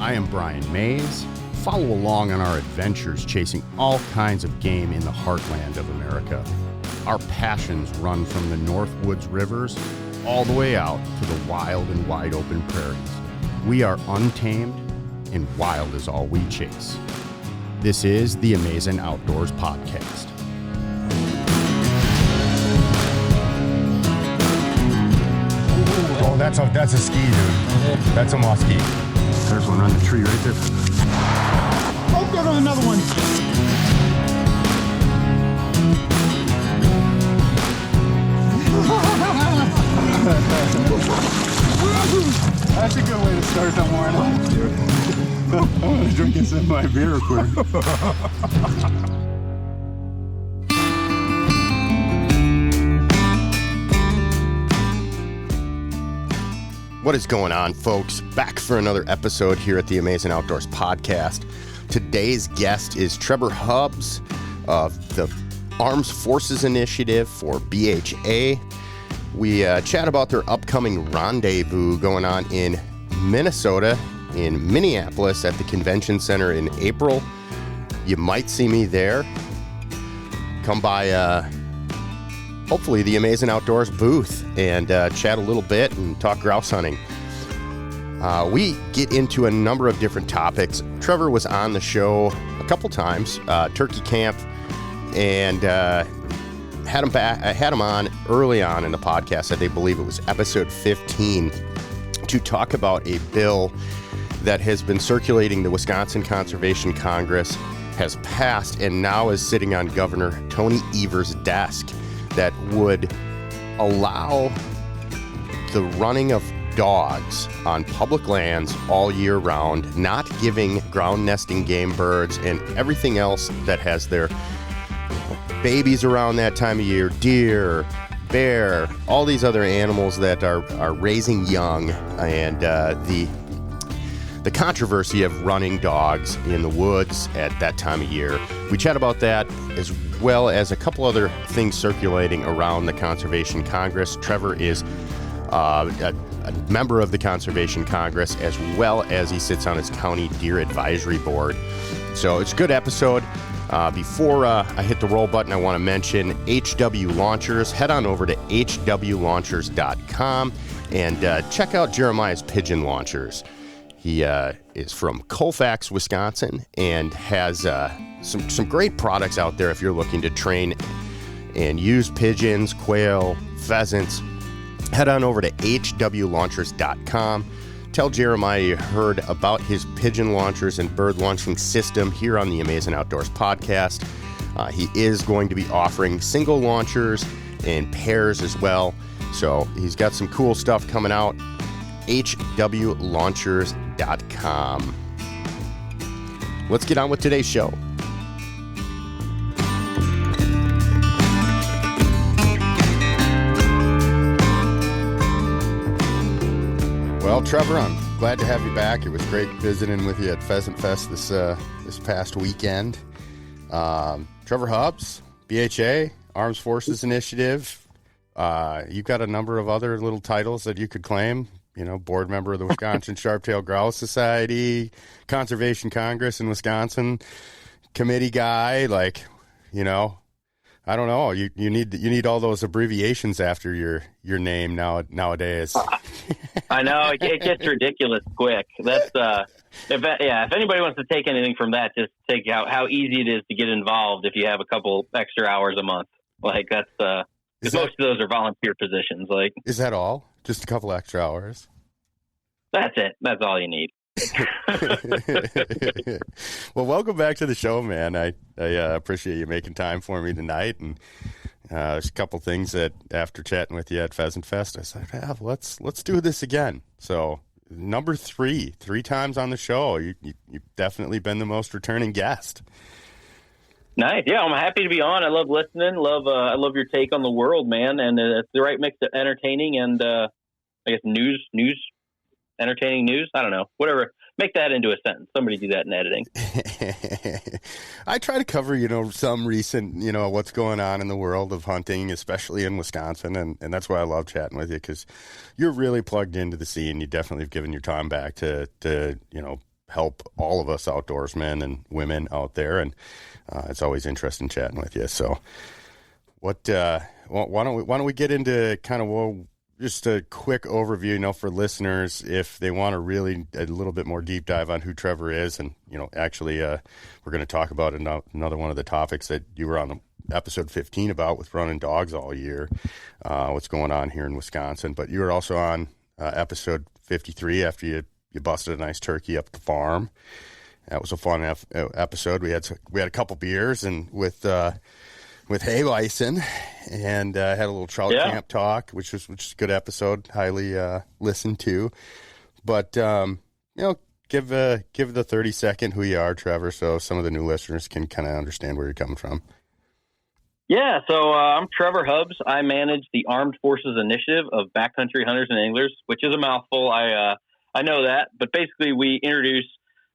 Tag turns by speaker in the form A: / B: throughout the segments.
A: I am Brian Mays. Follow along on our adventures chasing all kinds of game in the heartland of America. Our passions run from the Northwoods rivers all the way out to the wild and wide open prairies. We are untamed, and wild is all we chase. This is the Amazing Outdoors Podcast.
B: Oh, that's a ski, dude. That's a moss ski.
A: There's one on the tree right there.
B: Oh, there goes another one. That's a good way to start the morning, dude. I'm gonna drink some of my beer quick.
A: What is going on, folks? Back for another episode here at the Amazing Outdoors Podcast. Today's guest is Trevor Hubbs of the Armed Forces Initiative for BHA. We chat about their upcoming rendezvous going on in Minnesota, in Minneapolis at the Convention Center in April. You might see me there. Come by hopefully the Amazing Outdoors booth and chat a little bit and talk grouse hunting. We get into a number of different topics. Trevor was on the show a couple times, turkey camp, and had him back. I had him on early on in the podcast. I believe it was episode 15, to talk about a bill that has been circulating the Wisconsin Conservation Congress, has passed, and now is sitting on Governor Tony Evers' desk, that would allow the running of dogs on public lands all year round, not giving ground nesting game birds and everything else that has their babies around that time of year, deer, bear, all these other animals that are raising young, and the controversy of running dogs in the woods at that time of year. We chat about that, as well as a couple other things circulating around the Conservation Congress. Trevor is a member of the Conservation Congress, as well as he sits on his county deer advisory board. So it's a good episode. Before I hit the roll button, I want to mention HW Launchers. Head on over to hwlaunchers.com and check out Jeremiah's Pigeon Launchers. He is from Colfax, Wisconsin, and has some great products out there if you're looking to train and use pigeons, quail, pheasants. Head on over to hwlaunchers.com. Tell Jeremiah you heard about his pigeon launchers and bird launching system here on the Amazing Outdoors Podcast. He is going to be offering single launchers and pairs as well. So he's got some cool stuff coming out. hwlaunchers.com. Let's get on with today's show. Well, Trevor, I'm glad to have you back. It was great visiting with you at Pheasant Fest this past weekend. Trevor Hubbs, BHA, Armed Forces Initiative. You've got a number of other little titles that you could claim. You know, board member of the Wisconsin Sharp-tailed Grouse Society, Conservation Congress in Wisconsin, committee guy. Like, you know, I don't know. You need all those abbreviations after your name nowadays.
C: I know it gets ridiculous quick. That's if anybody wants to take anything from that, just take out how easy it is to get involved if you have a couple extra hours a month. Like that's because most of those are volunteer positions. Like, is
A: that all? Just a couple extra hours?
C: That's it. That's all you need.
A: Well, welcome back to the show, man. I appreciate you making time for me tonight. And there's a couple things that after chatting with you at Pheasant Fest, I said, let's do this again. So number three times on the show. You've definitely been the most returning guest.
C: Nice. Yeah, I'm happy to be on. I love listening. I love your take on the world, man. And it's the right mix of entertaining and I guess news, entertaining news. I don't know, whatever. Make that into a sentence. Somebody do that in editing.
A: I try to cover, some recent, what's going on in the world of hunting, especially in Wisconsin. And that's why I love chatting with you, because you're really plugged into the scene. You definitely have given your time back to help all of us outdoorsmen and women out there. And it's always interesting chatting with you. So why don't we get into kind of just a quick overview, for listeners, if they want to really a little bit more deep dive on who Trevor is. And, actually we're going to talk about another one of the topics that you were on episode 15 about with running dogs all year, what's going on here in Wisconsin. But you were also on episode 53 after you busted a nice turkey up at the farm. That was a fun episode. We had a couple beers and with hay bison, and had a little trout camp talk, which is a good episode, highly listened to. But give the 30-second who you are, Trevor, so some of the new listeners can kind of understand where you're coming from.
C: Yeah, so I'm Trevor Hubbs. I manage the Armed Forces Initiative of Backcountry Hunters and Anglers, which is a mouthful. I know that, but basically we introduce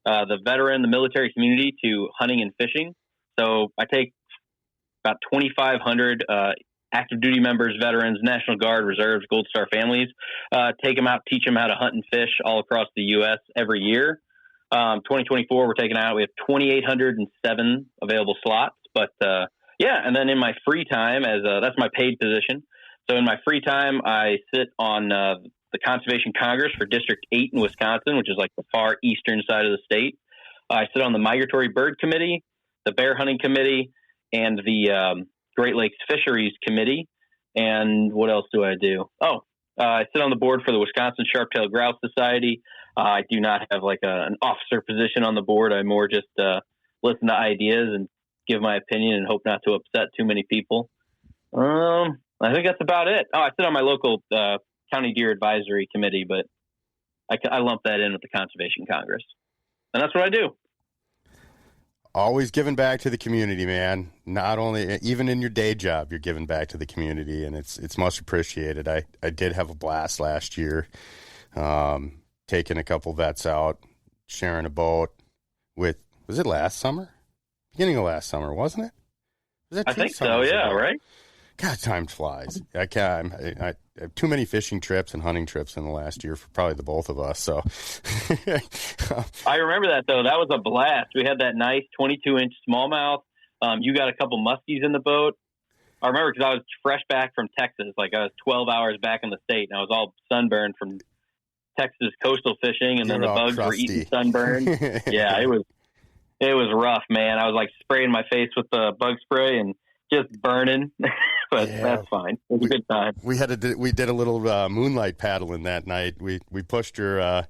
C: the military community to hunting and fishing. So I take about 2,500 active duty members, veterans, National Guard, reserves, Gold Star families, take them out, teach them how to hunt and fish all across the U.S. every year. 2024, we're taking out, we have 2,807 available slots, but and then in my free time, that's my paid position. So in my free time, I sit on the Conservation Congress for District 8 in Wisconsin, which is like the far eastern side of the state. I sit on the Migratory Bird Committee, the Bear Hunting Committee, and the Great Lakes Fisheries Committee. And what else do I do? I sit on the board for the Wisconsin Sharp-tailed Grouse Society. I do not have like an officer position on the board. I more just listen to ideas and give my opinion and hope not to upset too many people. I think that's about it. I sit on my local County Deer Advisory Committee, but I lump that in with the Conservation Congress. And that's what I do.
A: Always giving back to the community, man. Not only, even in your day job, you're giving back to the community, and it's much appreciated. I did have a blast last year, taking a couple vets out, sharing a boat with, was it last summer? Beginning of last summer, wasn't it?
C: I think so, yeah, right?
A: God, time flies. I have too many fishing trips and hunting trips in the last year for probably the both of us. So
C: I remember that, though. That was a blast. We had that nice 22-inch smallmouth. You got a couple muskies in the boat. I remember because I was fresh back from Texas. Like I was 12 hours back in the state, and I was all sunburned from Texas coastal fishing, and then the bugs were eating sunburn. Yeah, it was rough, man. I was like spraying my face with the bug spray and just burning, but that's fine. It was a good time.
A: We did a little moonlight paddling that night. We pushed her.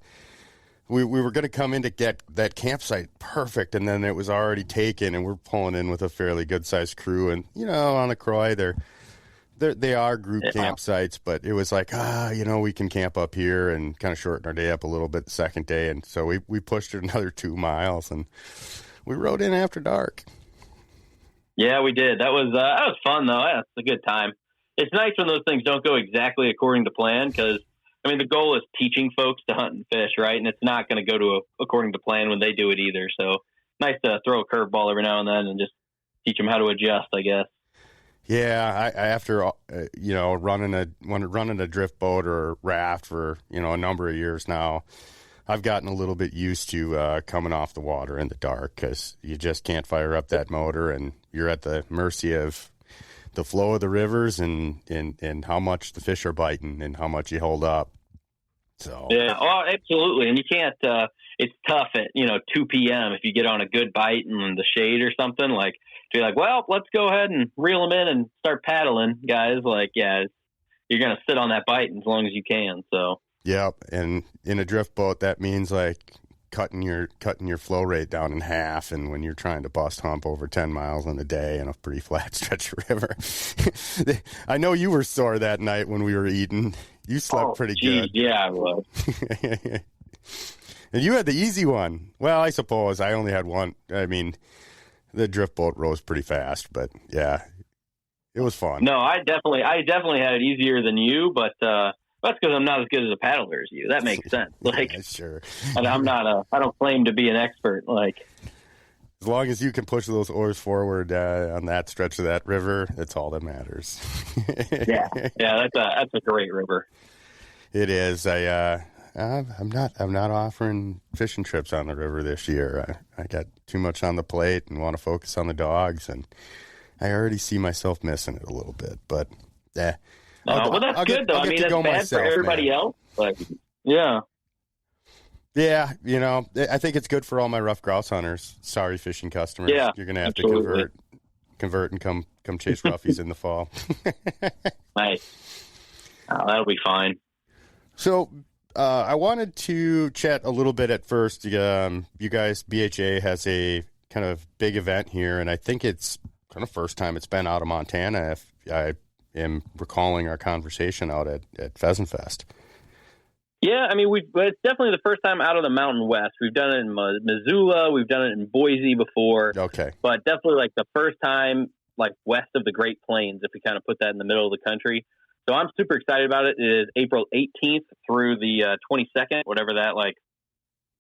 A: We were going to come in to get that campsite perfect, and then it was already taken, and we're pulling in with a fairly good sized crew. And on the Croix, they are group campsites, but it was like we can camp up here and kind of shorten our day up a little bit the second day, and so we pushed it another 2 miles, and we rode in after dark.
C: Yeah, we did. That was fun, though. Yeah, it's a good time. It's nice when those things don't go exactly according to plan because, the goal is teaching folks to hunt and fish, right? And it's not going to go according to plan when they do it either. So nice to throw a curveball every now and then and just teach them how to adjust, I guess.
A: Yeah, I after running a drift boat or raft for a number of years now, I've gotten a little bit used to coming off the water in the dark because you just can't fire up that motor, and you're at the mercy of the flow of the rivers and how much the fish are biting and how much you hold up. So
C: absolutely, and you can't. It's tough at 2 p.m. if you get on a good bite in the shade or something. Like to be like, well, let's go ahead and reel them in and start paddling, guys. Like, you're gonna sit on that bite as long as you can. So.
A: Yep, and in a drift boat, that means like cutting your flow rate down in half, and when you're trying to bust hump over 10 miles in a day in a pretty flat stretch of river. I know you were sore that night when we were eating. You slept pretty good.
C: Yeah, I was.
A: And you had the easy one. Well, I suppose I only had one. The drift boat rose pretty fast, but yeah, it was fun.
C: No, I definitely had it easier than you, but that's because I'm not as good as a paddler as you. That makes sense. Like,
A: yeah, sure.
C: And I don't claim to be an expert. Like,
A: as long as you can push those oars forward on that stretch of that river, that's all that matters.
C: yeah, that's a great river.
A: It is. I I'm not offering fishing trips on the river this year. I got too much on the plate and want to focus on the dogs, and I already see myself missing it a little bit. But
C: well, that's good though. I mean, that's bad for everybody else. Like, yeah.
A: Yeah, I think it's good for all my rough grouse hunters. Sorry, fishing customers.
C: Yeah,
A: you're gonna have to convert and come chase roughies in the fall.
C: Nice. That'll be fine.
A: So, I wanted to chat a little bit at first. You guys, BHA has a kind of big event here, and I think it's kind of first time it's been out of Montana. If I am recalling our conversation out at Pheasant Fest.
C: Yeah, I mean, it's definitely the first time out of the Mountain West. We've done it in Missoula, we've done it in Boise before.
A: Okay.
C: But definitely like the first time, like west of the Great Plains, if we kind of put that in the middle of the country. So I'm super excited about it. It is April 18th through the 22nd, whatever that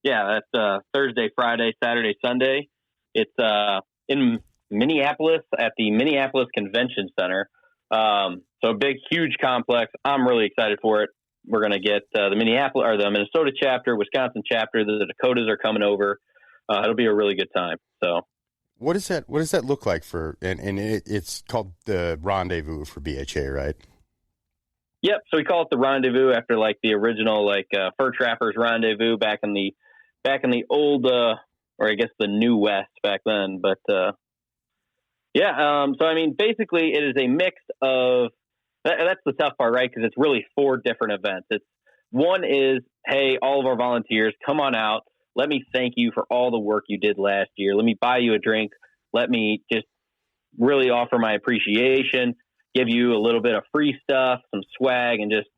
C: that's Thursday, Friday, Saturday, Sunday. It's in Minneapolis at the Minneapolis Convention Center. So a big, huge complex. I'm really excited for it. We're going to get the Minnesota chapter, Wisconsin chapter. The Dakotas are coming over. It'll be a really good time. So,
A: what does that look like it's called the Rendezvous for BHA, right?
C: Yep. So we call it the Rendezvous after like the original fur trappers rendezvous back in the old or I guess the New West back then. But so I mean, basically, it is a mix of. That's the tough part, right? Because it's really 4 different events. One is, hey, all of our volunteers, come on out. Let me thank you for all the work you did last year. Let me buy you a drink. Let me just really offer my appreciation, give you a little bit of free stuff, some swag, and just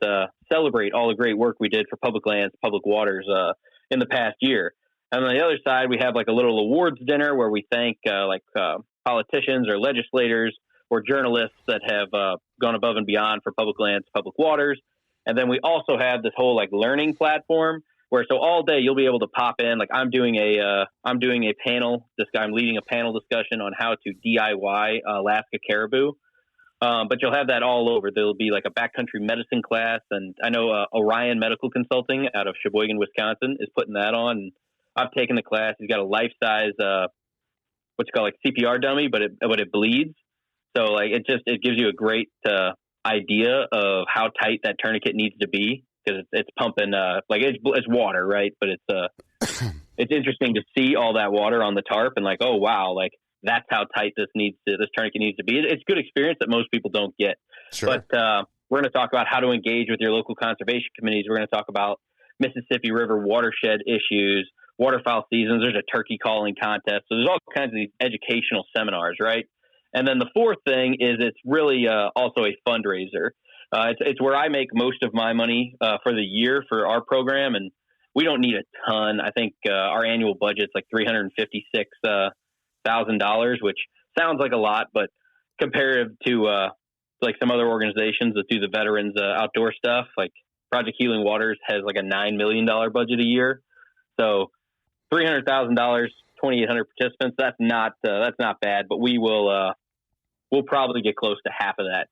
C: celebrate all the great work we did for public lands, public waters in the past year. And on the other side, we have like a little awards dinner where we thank politicians or legislators or journalists that have gone above and beyond for public lands, public waters. And then we also have this whole like learning platform where so all day you'll be able to pop in. Like I'm doing a panel. I'm leading a panel discussion on how to DIY Alaska caribou. But you'll have that all over. There'll be like a backcountry medicine class, and I know Orion Medical Consulting out of Sheboygan, Wisconsin, is putting that on. And I've taken the class. He's got a life size what's called like CPR dummy, but it bleeds. So like it gives you a great idea of how tight that tourniquet needs to be because it's pumping like it's water, right? But it's interesting to see all that water on the tarp and like, oh wow, like that's how tight this tourniquet needs to be. It's good experience that most people don't get.
A: Sure.
C: But we're going to talk about how to engage with your local conservation committees. We're going to talk about Mississippi River watershed issues, waterfowl seasons. There's a turkey calling contest. So there's all kinds of these educational seminars, right? And then the fourth thing is it's really also a fundraiser. It's where I make most of my money for the year for our program, and we don't need a ton. I think our annual budget's like $356,000, which sounds like a lot, but comparative to like some other organizations that do the veterans outdoor stuff, like Project Healing Waters has like a $9 million budget a year. So $300,000, 2,800 participants. That's not bad, but we'll probably get close to half of that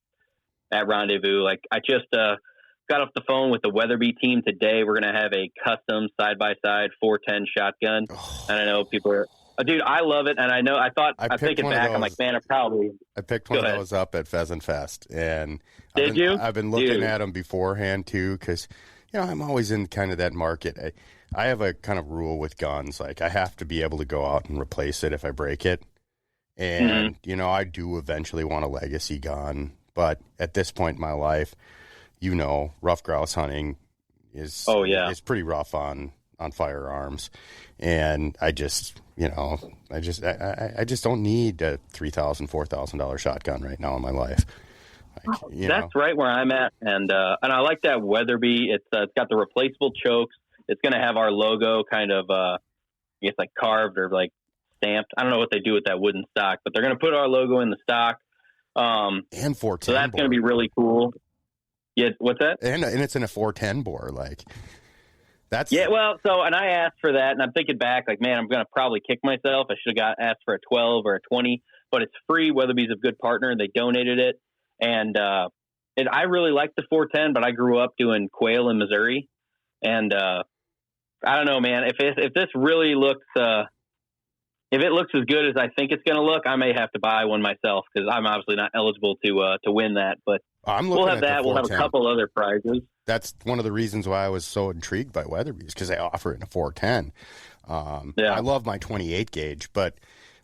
C: at Rendezvous. Like I just got off the phone with the Weatherby team today. We're going to have a custom side-by-side 410 shotgun. Oh. And I know people are, dude, I love it. And I know, I'm thinking back, I'm like, man, I
A: picked one of those up at Pheasant Fest. And I've been looking at them beforehand too. Cause I'm always in kind of that market. I have a kind of rule with guns. Like I have to be able to go out and replace it if I break it. And, I do eventually want a legacy gun, but at this point in my life, rough grouse hunting is pretty rough on firearms. And I just don't need a $3,000, $4,000 shotgun right now in my life.
C: That's right where I'm at. And I like that Weatherby. It's got the replaceable chokes. It's going to have our logo kind of, like carved or like stamped. I don't know what they do with that wooden stock, but they're going to put our logo in the stock.
A: And 410.
C: So that's going to be really cool. Yeah, what's that?
A: And it's in a 410 bore, like that's.
C: Yeah, well, and I asked for that, and I'm thinking back, like, man, I'm going to probably kick myself. I should have asked for a 12 or a 20, but it's free. Weatherby's a good partner, and they donated it. And I really like the 410, but I grew up doing quail in Missouri. And I don't know, man. If this really looks, if it looks as good as I think it's going to look, I may have to buy one myself because I'm obviously not eligible to win that. But we'll have that. We'll have a couple other prizes. That's
A: one of the reasons why I was so intrigued by Weatherby's, because they offer it in a 410. I love my 28 gauge, but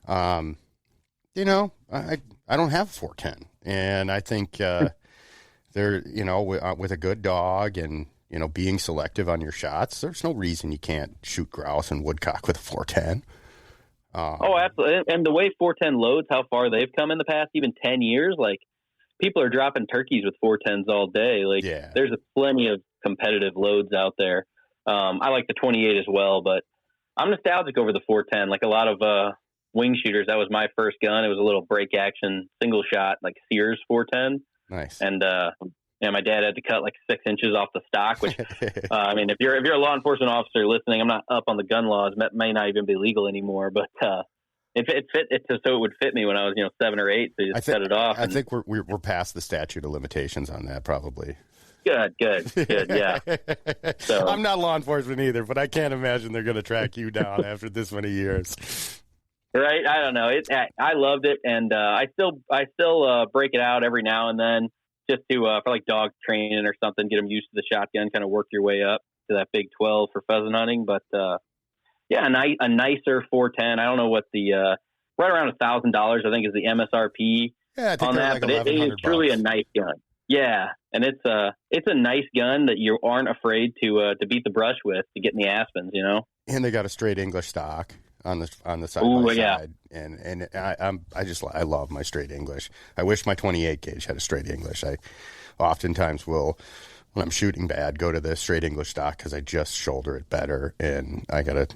A: you know, I don't have a 410, and I think they're, you know, with a good dog and, you know, being selective on your shots, there's no reason you can't shoot grouse and woodcock with a 410.
C: Oh, absolutely. And the way 410 loads, how far they've come in the past, even 10 years, like people are dropping turkeys with 410s all day. Like there's plenty of competitive loads out there. I like the 28 as well, but I'm nostalgic over the 410. Like a lot of wing shooters, that was my first gun. It was a little break action single shot, like Sears 410.
A: Nice.
C: And my dad had to cut like 6 inches off the stock, which I mean, if you're a law enforcement officer listening, I'm not up on the gun laws. That may not even be legal anymore, but if it fit it, so it would fit me when I was 7 or 8. So you just cut it off.
A: I think we're past the statute of limitations on that, probably.
C: Good. Yeah. So
A: I'm not law enforcement either, but I can't imagine they're going to track you down after this many years.
C: Right? I don't know. I loved it, and I still break it out every now and then, just to for like dog training or something, get them used to the shotgun, kind of work your way up to that big 12 for pheasant hunting. But a nicer 410. I don't know what the right around $1,000 I think is the MSRP on that, like, but it is truly a nice gun. Yeah, and it's a nice gun that you aren't afraid to beat the brush with to get in the aspens, you know.
A: And they got a straight English stock on the side by side, and I love my straight English. I wish my 28 gauge had a straight English. I oftentimes will, when I'm shooting bad, go to the straight English stock because I just shoulder it better, and I gotta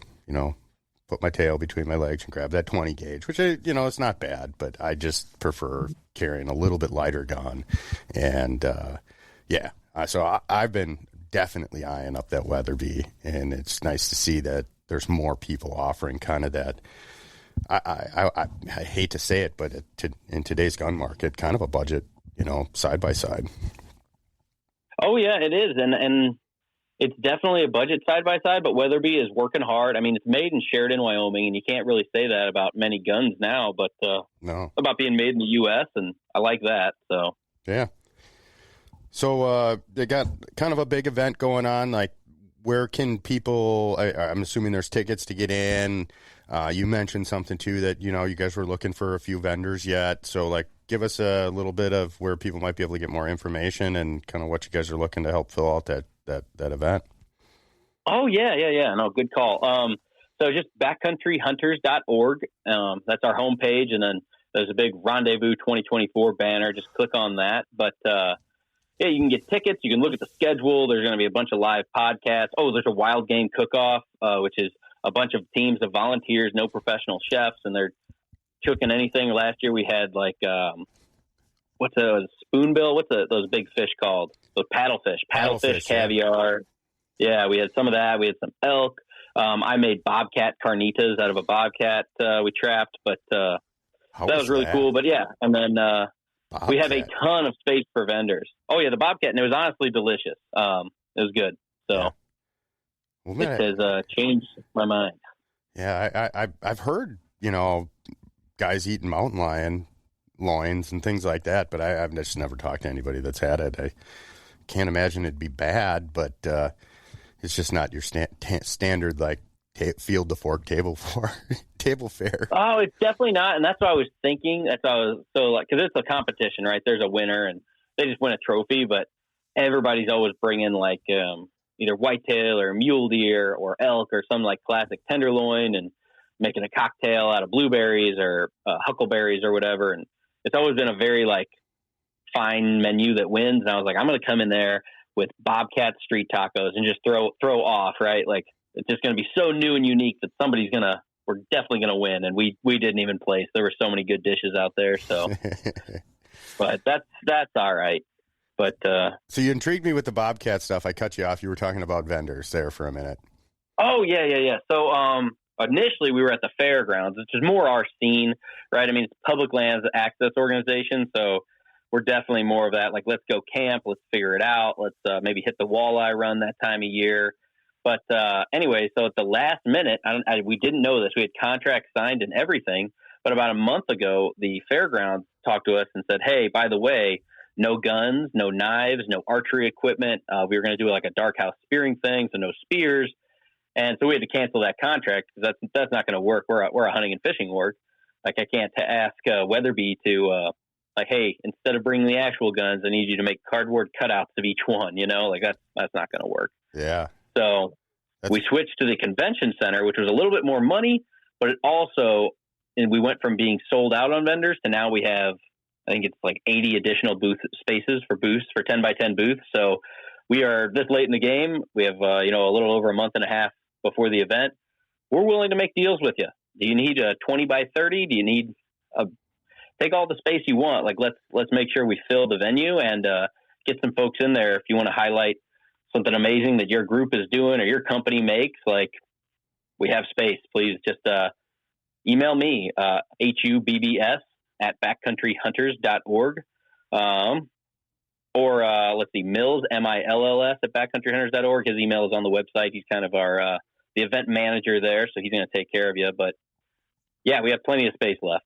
A: put my tail between my legs and grab that 20 gauge, which it's not bad, but I just prefer carrying a little bit lighter gun, and so I've been definitely eyeing up that Weatherby, and it's nice to see that there's more people offering kind of that. I hate to say it, but in today's gun market, kind of a budget, side by side.
C: Oh yeah, it is, and it's definitely a budget side by side. But Weatherby is working hard. I mean, it's made in Sheridan, Wyoming, and you can't really say that about many guns now. But
A: no,
C: about being made in the U.S., and I like that. So
A: yeah. So they got kind of a big event going on, like. Where can people, I'm assuming there's tickets to get in. You mentioned something, too, that, you guys were looking for a few vendors yet. So, give us a little bit of where people might be able to get more information and kind of what you guys are looking to help fill out that event.
C: Oh, yeah. No, good call. So just backcountryhunters.org. That's our homepage. And then there's a big Rendezvous 2024 banner. Just click on that. But, yeah, you can get tickets. You can look at the schedule. There's going to be a bunch of live podcasts. Oh, there's a wild game cook-off, which is a bunch of teams of volunteers, no professional chefs, and they're cooking anything. Last year we had what's a spoonbill? What's those big fish called? Those paddlefish caviar. Yeah, we had some of that. We had some elk. I made bobcat carnitas out of a bobcat we trapped, but that was really cool. But yeah, and then Bobcat. We have a ton of space for vendors. Oh yeah, the bobcat, and it was honestly delicious. It was good. So it has changed my mind.
A: Yeah, I've heard guys eating mountain lion loins and things like that, but I've just never talked to anybody that's had it. I can't imagine it'd be bad, but it's just not your standard field to fork table fare.
C: Oh, it's definitely not, and that's what I was thinking. That's why I was because it's a competition, right? There's a winner, and they just win a trophy, but everybody's always bringing either whitetail or mule deer or elk or some classic tenderloin, and making a cocktail out of blueberries or huckleberries or whatever. And it's always been a very fine menu that wins. And I was like, I'm going to come in there with bobcat street tacos and just throw off, right? It's just going to be so new and unique that we're definitely going to win. And we didn't even place. There were so many good dishes out there. So, but that's all right. But,
A: so you intrigued me with the bobcat stuff. I cut you off. You were talking about vendors there for a minute.
C: Oh yeah. So, initially we were at the fairgrounds, which is more our scene, right? I mean, it's public lands access organization. So we're definitely more of that. Let's go camp. Let's figure it out. Let's maybe hit the walleye run that time of year. But anyway, so at the last minute, we didn't know this. We had contracts signed and everything. But about a month ago, the fairgrounds talked to us and said, hey, by the way, no guns, no knives, no archery equipment. We were going to do like a dark house spearing thing, so no spears. And so we had to cancel that contract because that's not going to work. We're a hunting and fishing org. Like I can't ask Weatherby to like, hey, instead of bringing the actual guns, I need you to make cardboard cutouts of each one. Like that's not going to work.
A: Yeah.
C: So we switched to the convention center, which was a little bit more money, but it also, and we went from being sold out on vendors to now we have, I think it's like 80 additional booth spaces for booths for 10 by 10 booths. So we are this late in the game. We have, a little over a month and a half before the event. We're willing to make deals with you. Do you need a 20 by 30? Do you need take all the space you want? Like, let's make sure we fill the venue and get some folks in there. If you want to highlight something amazing that your group is doing or your company makes, like we have space, please just email me, hubbs@backcountryhunters.org. Or let's see, Mills, MILLS @backcountryhunters.org. His email is on the website. He's kind of our the event manager there, so he's going to take care of you. But yeah, we have plenty of space left.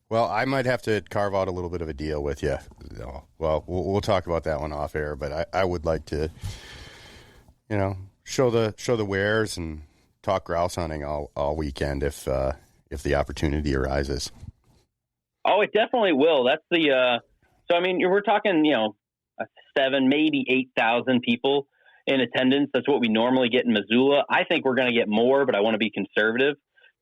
A: Well, I might have to carve out a little bit of a deal with you. Well, we'll talk about that one off air. But I would like to, show the wares and talk grouse hunting all weekend if the opportunity arises.
C: Oh, it definitely will. That's the. So I mean, we're talking 7, maybe 8,000 people in attendance. That's what we normally get in Missoula. I think we're going to get more, but I want to be conservative.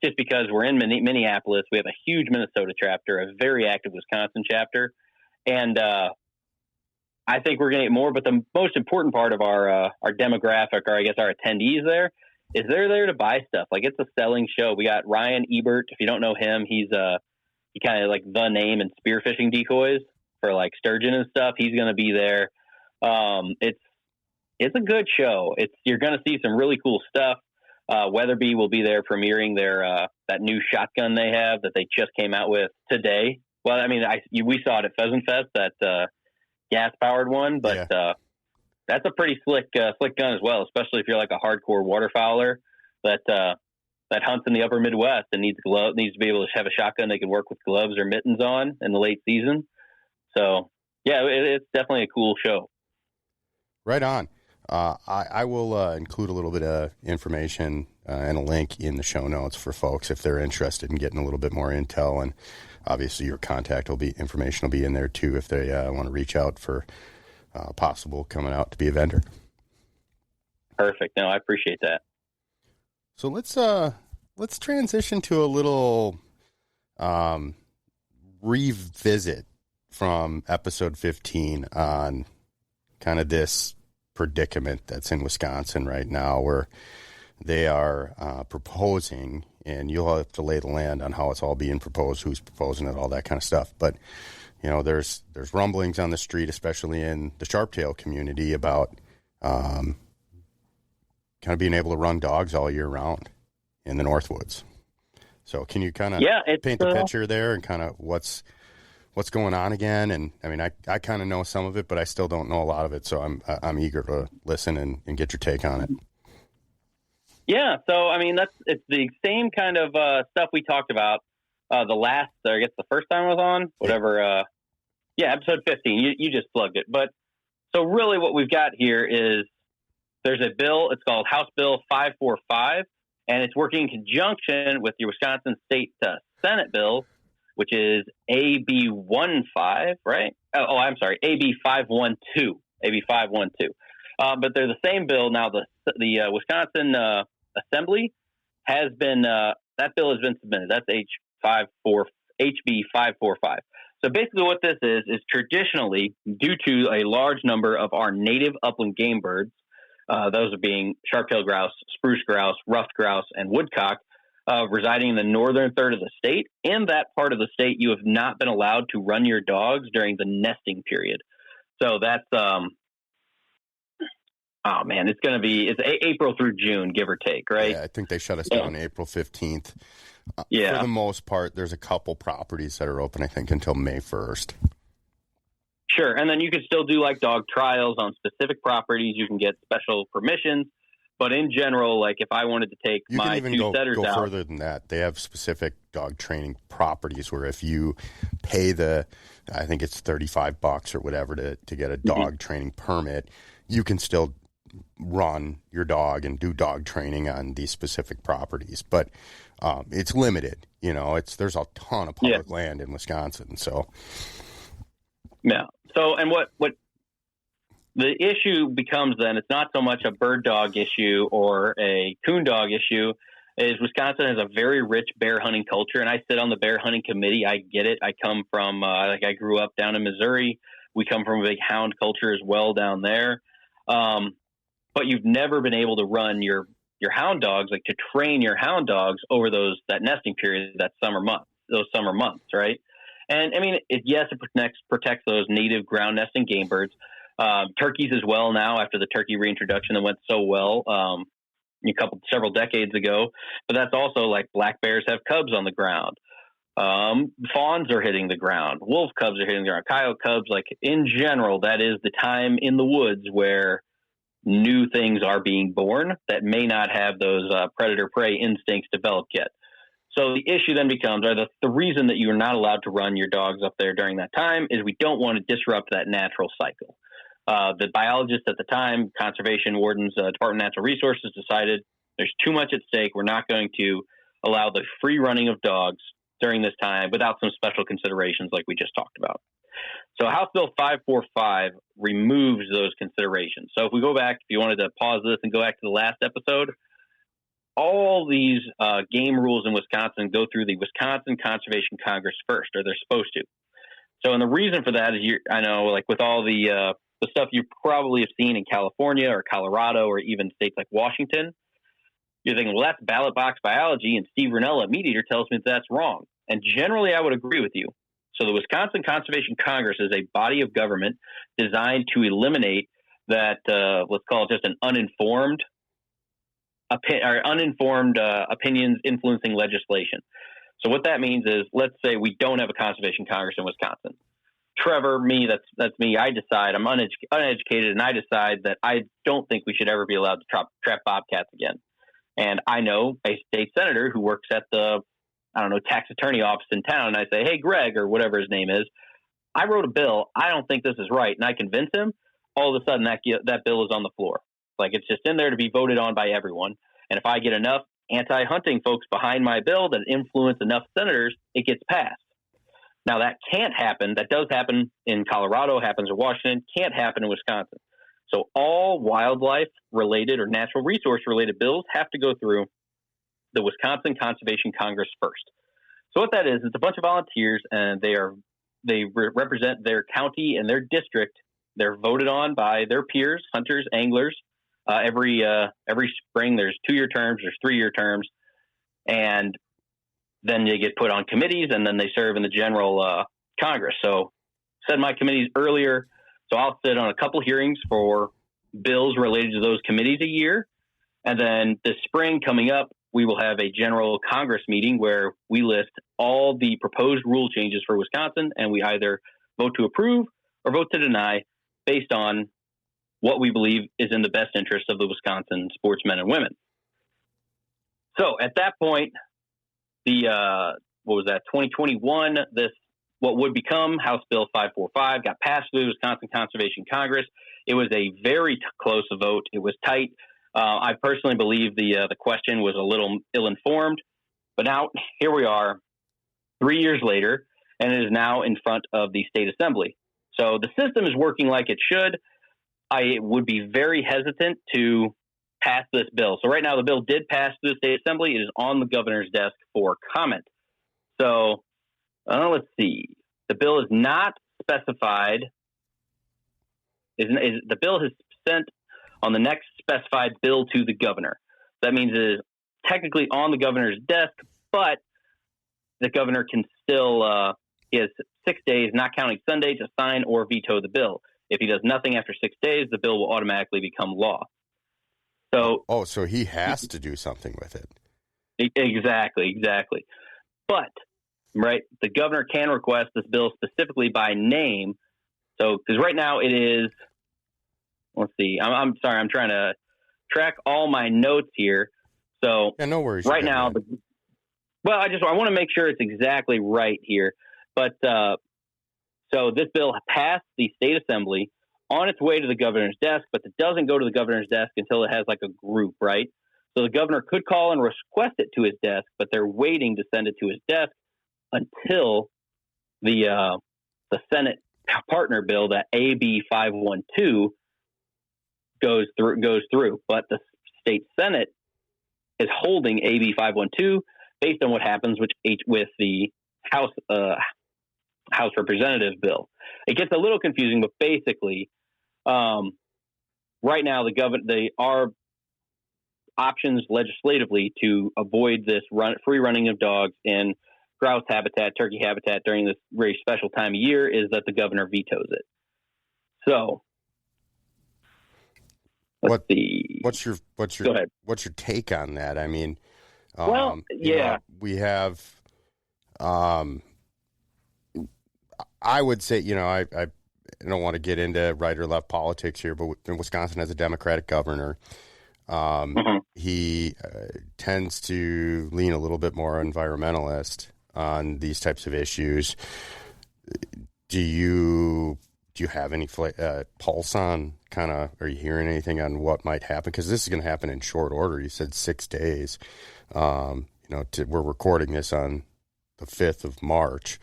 C: Just because we're in Minneapolis, we have a huge Minnesota chapter, a very active Wisconsin chapter, and I think we're going to get more. But the most important part of our demographic, or I guess our attendees there, is they're there to buy stuff. Like it's a selling show. We got Ryan Ebert. If you don't know him, he kind of like the name in spearfishing decoys for like sturgeon and stuff. He's going to be there. It's a good show. You're going to see some really cool stuff. Weatherby will be there premiering their that new shotgun they have that they just came out with today. Well, I mean, we saw it at Pheasant Fest, that gas powered one, but that's a pretty slick gun as well, especially if you're like a hardcore waterfowler that hunts in the upper Midwest and needs to be able to have a shotgun they can work with gloves or mittens on in the late season. So yeah, it's definitely a cool show.
A: Right on. I will include a little bit of information and a link in the show notes for folks if they're interested in getting a little bit more intel. And obviously your information will be in there too if they want to reach out for possible coming out to be a vendor.
C: Perfect. No, I appreciate that.
A: So let's transition to a little revisit from episode 15 on kind of this predicament that's in Wisconsin right now, where they are proposing, and you'll have to lay the land on how it's all being proposed, who's proposing it, all that kind of stuff. But there's rumblings on the street, especially in the sharptail community, about kind of being able to run dogs all year round in the Northwoods. So can you kind of paint the picture there and kind of what's going on again? And I mean, I kind of know some of it, but I still don't know a lot of it. So I'm eager to listen and get your take on it.
C: Yeah. So, I mean, it's the same kind of stuff we talked about the first time I was on, whatever. Episode 15, you just plugged it. But so really what we've got here is there's a bill. It's called House Bill 545, and it's working in conjunction with your Wisconsin State Senate bill, which is AB 15, right? Oh, I'm sorry, AB 512. AB 512. But they're the same bill now. The Wisconsin Assembly has been that bill has been submitted. That's HB 545. So basically, what this is traditionally, due to a large number of our native upland game birds, those are being sharp-tailed grouse, spruce grouse, ruffed grouse, and woodcock, residing in the northern third of the state. In that part of the state, you have not been allowed to run your dogs during the nesting period. So that's it's April through June, give or take, right?
A: Yeah, I think they shut us down April 15th. For the most part, there's a couple properties that are open, I think, until May 1st.
C: Sure. And then you can still do like dog trials on specific properties. You can get special permissions. But in general, like if I wanted to take
A: you
C: my
A: can even
C: two setters
A: go
C: out.
A: further than that. They have specific dog training properties where if you pay I think it's $35 or whatever to get a dog training permit, you can still run your dog and do dog training on these specific properties. But it's limited. There's a ton of public land in Wisconsin. So
C: yeah. So and what the issue becomes then, it's not so much a bird dog issue or a coon dog issue, is Wisconsin has a very rich bear hunting culture, and I sit on the bear hunting committee. I get it. I come from, I grew up down in Missouri. We come from a big hound culture as well down there. But you've never been able to run your hound dogs, like to train your hound dogs over that nesting period, those summer months, right? And I mean, it protects those native ground nesting game birds. Turkeys as well now after the turkey reintroduction that went so well several decades ago. But that's also like black bears have cubs on the ground. Fawns are hitting the ground. Wolf cubs are hitting the ground. Coyote cubs, like in general, that is the time in the woods where new things are being born that may not have those predator-prey instincts developed yet. So the issue then becomes, the reason that you are not allowed to run your dogs up there during that time is we don't want to disrupt that natural cycle. The biologists at the time, conservation wardens, Department of Natural Resources decided there's too much at stake. We're not going to allow the free running of dogs during this time without some special considerations like we just talked about. So House Bill 545 removes those considerations. So if we go back, if you wanted to pause this and go back to the last episode, all these game rules in Wisconsin go through the Wisconsin Conservation Congress first, or they're supposed to. So, and the reason for that is, I know, like with all the stuff you probably have seen in California or Colorado or even states like Washington, you're thinking, well, that's ballot box biology, and Steve Rinella, Meat Eater, tells me that's wrong. And generally, I would agree with you. So the Wisconsin Conservation Congress is a body of government designed to eliminate that, let's call it just an uninformed opinions influencing legislation. So what that means is, let's say we don't have a Conservation Congress in Wisconsin. Trevor, that's me. I decide I'm uneducated, and I decide that I don't think we should ever be allowed to trap bobcats again. And I know a state senator who works at the, tax attorney office in town, and I say, hey, Greg, or whatever his name is, I wrote a bill. I don't think this is right. And I convince him. All of a sudden, that bill is on the floor. Like, it's just in there to be voted on by everyone. And if I get enough anti-hunting folks behind my bill that influence enough senators, it gets passed. Now, that can't happen. That does happen in Colorado, happens in Washington, can't happen in Wisconsin. So all wildlife-related or natural resource-related bills have to go through the Wisconsin Conservation Congress first. So what that is, it's a bunch of volunteers, and they represent their county and their district. They're voted on by their peers, hunters, anglers. Every spring, there's 2-year terms, there's 3-year terms, and then they get put on committees, and then they serve in the general Congress. So said my committees earlier, so I'll sit on a couple hearings for bills related to those committees a year. And then this spring coming up, we will have a general Congress meeting where we list all the proposed rule changes for Wisconsin, and we either vote to approve or vote to deny based on what we believe is in the best interest of the Wisconsin sportsmen and women. So at that point, 2021, what would become House Bill 545 got passed through the Wisconsin Conservation Congress. It was a very close vote. It was tight. I personally believe the question was a little ill-informed, but now here we are 3 years later, and it is now in front of the state assembly. So the system is working like it should. I would be very hesitant to pass this bill. So right now the bill did pass through the state assembly. It is on the governor's desk for comment. So let's see. The bill is not specified. The bill has sent on the next specified bill to the governor. That means it is technically on the governor's desk, but the governor can still he has 6 days, not counting Sunday, to sign or veto the bill. If he does nothing after 6 days, the bill will automatically become law. So,
A: so he has to do something with it.
C: Exactly. But, right, the governor can request this bill specifically by name So, because right now it is, let's see, I'm sorry, I'm trying to track all my notes here. So,
A: Yeah, no worries.
C: Right now, I want to make sure it's exactly right here. But so this bill passed the state assembly on its way to the governor's desk, but it doesn't go to the governor's desk until it has like a group, right? So the governor could call and request it to his desk, but they're waiting to send it to his desk until the Senate partner bill, that AB 512, goes through. But the state Senate is holding AB 512 based on what happens with the House Representative bill. It gets a little confusing, but basically, right now there are options legislatively to avoid this free running of dogs in grouse habitat, turkey habitat during this very special time of year, is that the governor vetoes it. So, let's see.
A: What's your take on that? I mean, we have, I would say, I don't want to get into right or left politics here, but Wisconsin has a Democratic governor. He tends to lean a little bit more environmentalist on these types of issues. Do you have any pulse on are you hearing anything on what might happen? Because this is going to happen in short order. You said 6 days. We're recording this on the 5th of March.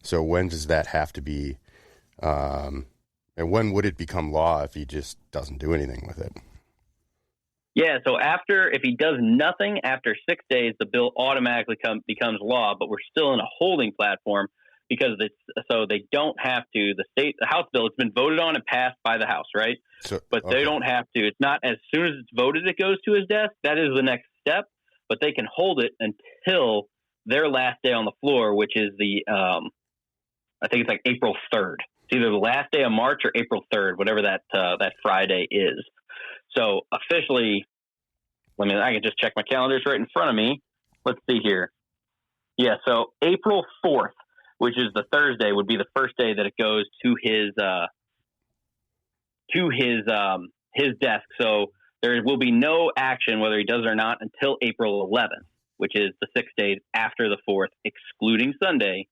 A: So when does that have to be, and when would it become law if he just doesn't do anything with it?
C: Yeah, so if he does nothing after 6 days, the bill automatically becomes law, but we're still in a holding platform because they don't have to. The House bill, it's been voted on and passed by the House, right? They don't have to. It's not as soon as it's voted it goes to his desk. That is the next step, but they can hold it until their last day on the floor, which is I think it's like April 3rd. It's either the last day of March or April 3rd, whatever that Friday is. So officially, I can just check my calendar. It's right in front of me. Let's see here. Yeah, so April 4th, which is the Thursday, would be the first day that it goes to his desk. So there will be no action, whether he does it or not, until April 11th, which is the 6 days after the 4th, excluding Sunday,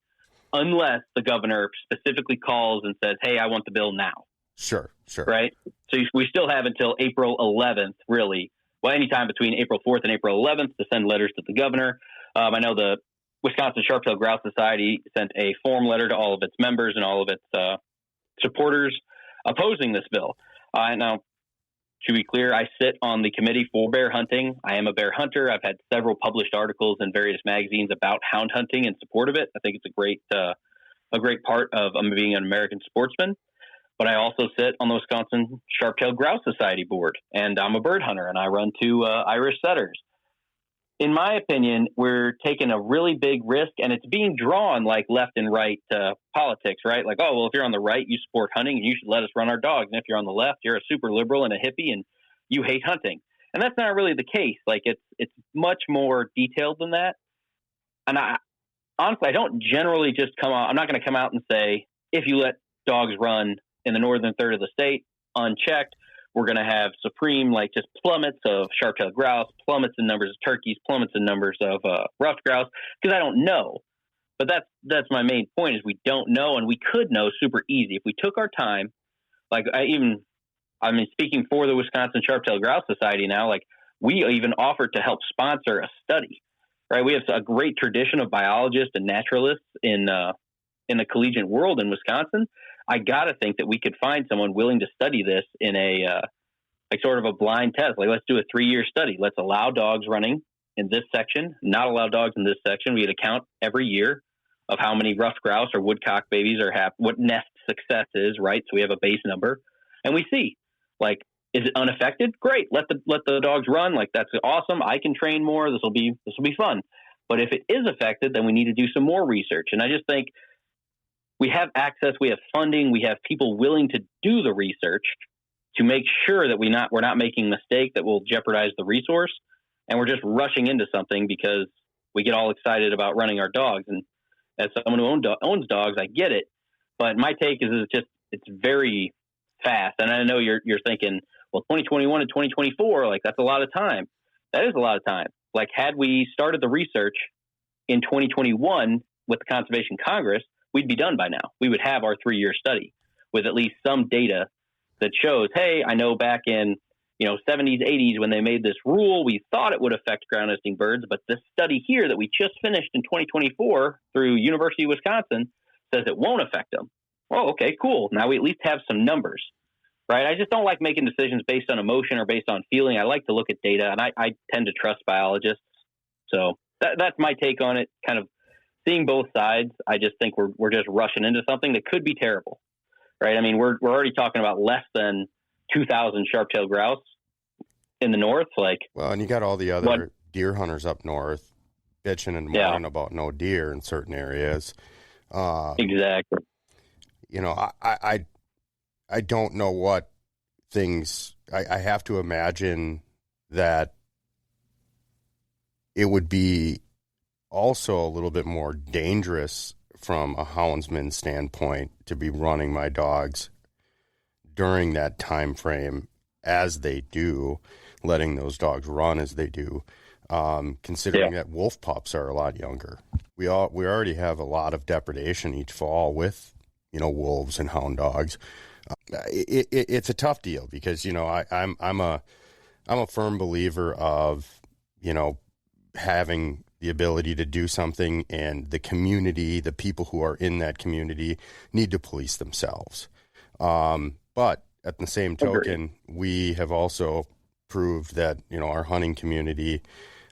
C: unless the governor specifically calls and says, hey, I want the bill now.
A: Sure.
C: Right? So we still have until April 11th, really. Well, anytime between April 4th and April 11th to send letters to the governor. I know the Wisconsin Sharp-tailed Grouse Society sent a form letter to all of its members and all of its supporters opposing this bill. Now, to be clear, I sit on the committee for bear hunting. I am a bear hunter. I've had several published articles in various magazines about hound hunting in support of it. I think it's a great part of being an American sportsman. But I also sit on the Wisconsin Sharp-tailed Grouse Society board, and I'm a bird hunter, and I run 2 Irish setters. In my opinion, we're taking a really big risk, and it's being drawn like left and right politics, right? Like, oh, well, if you're on the right, you support hunting, and you should let us run our dogs. And if you're on the left, you're a super liberal and a hippie, and you hate hunting. And that's not really the case. Like, it's much more detailed than that. And honestly, I don't generally just come out. I'm not going to come out and say, if you let dogs run in the northern third of the state unchecked, we're going to have supreme, just plummets of sharp-tailed grouse, plummets in numbers of turkeys, plummets in numbers of ruffed grouse, because I don't know. But that's my main point, is we don't know, and we could know super easy. If we took our time, speaking for the Wisconsin Sharp-tailed Grouse Society now, we even offered to help sponsor a study, right? We have a great tradition of biologists and naturalists in the collegiate world in Wisconsin. I got to think that we could find someone willing to study this in a sort of a blind test. Let's do a 3-year study. Let's allow dogs running in this section, not allow dogs in this section. We'd account every year of how many ruffed grouse or woodcock babies what nest success is, right? So we have a base number, and we see, is it unaffected? Great. Let the dogs run. That's awesome. I can train more. This will be fun. But if it is affected, then we need to do some more research. And I just think, we have access, we have funding, we have people willing to do the research to make sure that we're not making a mistake that will jeopardize the resource, and we're just rushing into something because we get all excited about running our dogs. And as someone who owns dogs, I get it. But my take is it's just it's very fast. And I know you're thinking, well, 2021 to 2024, like that's a lot of time. That is a lot of time. Like had we started the research in 2021 with the Conservation Congress, we'd be done by now. We would have our 3-year study with at least some data that shows, hey, I know back in 70s, 80s when they made this rule, we thought it would affect ground nesting birds, but this study here that we just finished in 2024 through University of Wisconsin says it won't affect them. Oh, okay, cool. Now we at least have some numbers, right? I just don't like making decisions based on emotion or based on feeling. I like to look at data, and I tend to trust biologists. So that's my take on it, kind of seeing both sides. I just think we're just rushing into something that could be terrible, right? I mean, we're already talking about less than 2,000 sharp-tailed grouse in the north.
A: Well, and you got all the other deer hunters up north bitching and moaning about no deer in certain areas.
C: Exactly.
A: I don't know what things I have to imagine that it would be also a little bit more dangerous from a houndsman standpoint to be running my dogs during that time frame as they do, letting those dogs run as they do, considering that wolf pups are a lot younger. We already have a lot of depredation each fall with wolves and hound dogs. It's a tough deal because I'm a firm believer of having the ability to do something, and the community, the people who are in that community, need to police themselves. But at the same token, we have also proved that our hunting community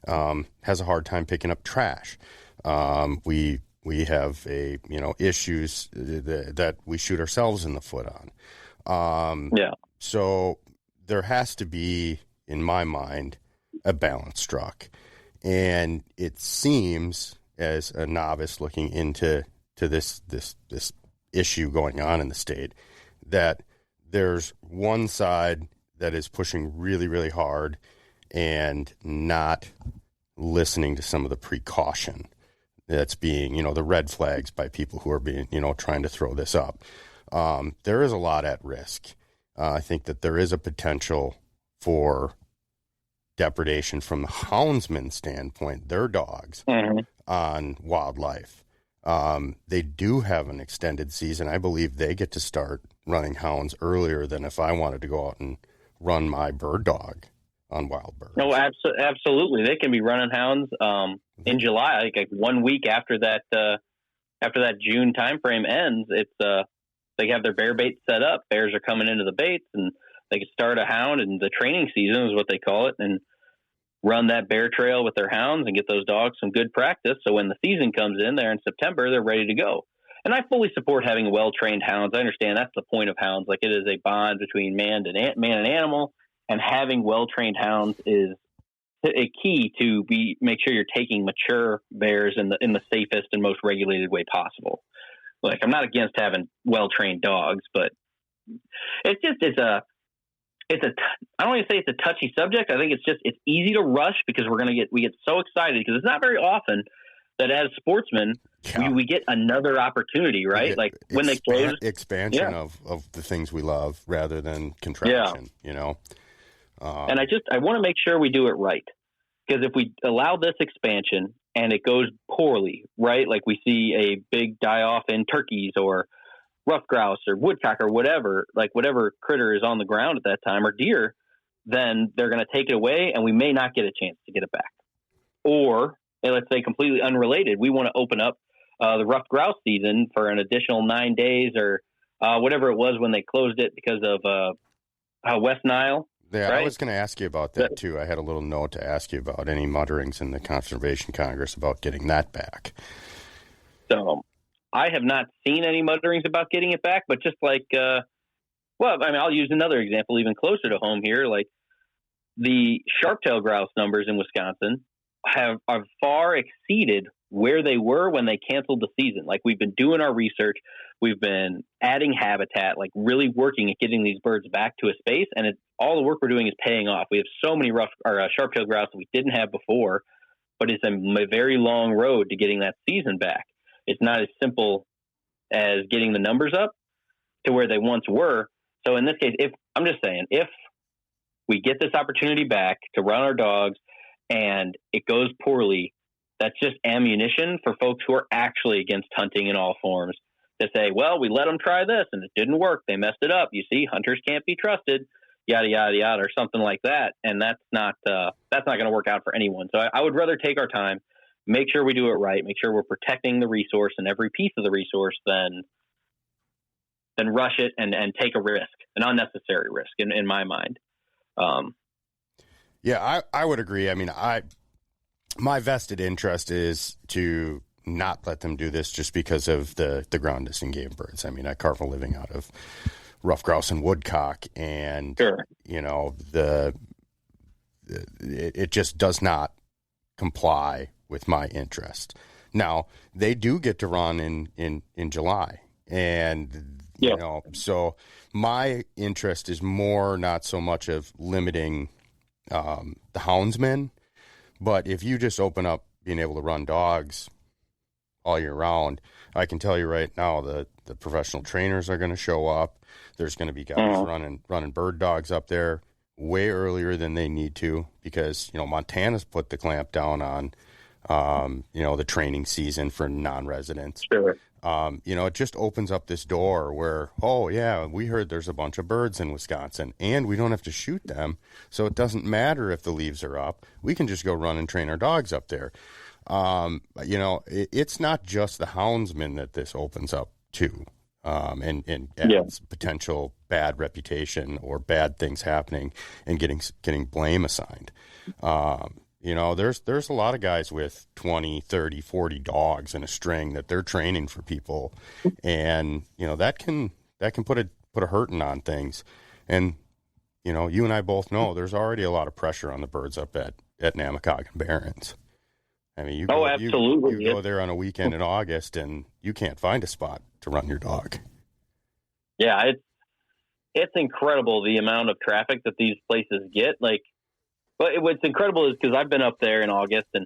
A: has a hard time picking up trash. We have issues that we shoot ourselves in the foot on. So there has to be, in my mind, a balance struck. And it seems, as a novice looking into this issue going on in the state, that there's one side that is pushing really, really hard and not listening to some of the precaution that's being, the red flags by people who are being, trying to throw this up. There is a lot at risk. I think that there is a potential for depredation from the houndsman standpoint, their dogs, on wildlife. They do have an extended season. I believe they get to start running hounds earlier than if I wanted to go out and run my bird dog on wild birds.
C: No, absolutely. They can be running hounds in July, like 1 week after that June timeframe ends. It's they have their bear baits set up. Bears are coming into the baits, and they can start a hound, and the training season is what they call it, and run that bear trail with their hounds and get those dogs some good practice. So when the season comes in there in September, they're ready to go. And I fully support having well-trained hounds. I understand that's the point of hounds. Like, it is a bond between man and animal, and having well-trained hounds is a key to make sure you're taking mature bears in the safest and most regulated way possible. Like, I'm not against having well-trained dogs, but I don't want to say it's a touchy subject. I think it's easy to rush because we get so excited because it's not very often that as sportsmen we get another opportunity, right? Like when they close
A: expansion of the things we love rather than contraction, And
C: I want to make sure we do it right, because if we allow this expansion and it goes poorly, right? Like we see a big die off in turkeys or rough grouse or woodcock or whatever critter is on the ground at that time, or deer, then they're going to take it away and we may not get a chance to get it back. Or, let's say completely unrelated, we want to open up the rough grouse season for an additional 9 days or whatever it was when they closed it because of West Nile.
A: Yeah,
C: right?
A: I was going to ask you about that too. I had a little note to ask you about any mutterings in the Conservation Congress about getting that back.
C: So I have not seen any mutterings about getting it back, but just like, I'll use another example even closer to home here. Like the sharp-tailed grouse numbers in Wisconsin have far exceeded where they were when they canceled the season. Like, we've been doing our research, we've been adding habitat, like really working at getting these birds back to a space, and all the work we're doing is paying off. We have so many sharp-tailed grouse that we didn't have before, but it's a very long road to getting that season back. It's not as simple as getting the numbers up. to where they once were. So in this case, if we get this opportunity back to run our dogs and it goes poorly, that's just ammunition for folks who are actually against hunting in all forms to say, well, we let them try this and it didn't work. They messed it up. You see, hunters can't be trusted, yada, yada, yada, or something like that. And that's not going to work out for anyone. So I would rather take our time, make sure we do it right, make sure we're protecting the resource and every piece of the resource than rush it and take a risk, an unnecessary risk in my mind.
A: Yeah, I would agree. I mean, my vested interest is to not let them do this just because of the ground nesting game birds. I mean, I carve a living out of rough grouse and woodcock, and
C: sure.
A: You know, it just does not comply with my interest. Now, they do get to run in July, and you know, so my interest is more not so much of limiting the houndsmen, but if you just open up being able to run dogs all year round, I can tell you right now the professional trainers are going to show up. There's going to be guys running bird dogs up there way earlier than they need to, because, you know, Montana's put the clamp down on, you know, the training season for non-residents.
C: Sure.
A: You know, it just opens up this door where, oh, yeah, we heard there's a bunch of birds in Wisconsin, and we don't have to shoot them, so it doesn't matter if the leaves are up. We can just go run and train our dogs up there. You know, it's not just the houndsmen that this opens up to, and adds potential bad reputation or bad things happening and getting blame assigned. You know, there's a lot of guys with 20, 30, 40 dogs in a string that they're training for people. And, you know, that can put a hurting on things. And, you know, you and I both know there's already a lot of pressure on the birds up at Namakagon Barrens. I mean, you go there on a weekend in August and you can't find a spot to run your dog.
C: Yeah, it's incredible the amount of traffic that these places get. Like, but what's incredible is because I've been up there in August and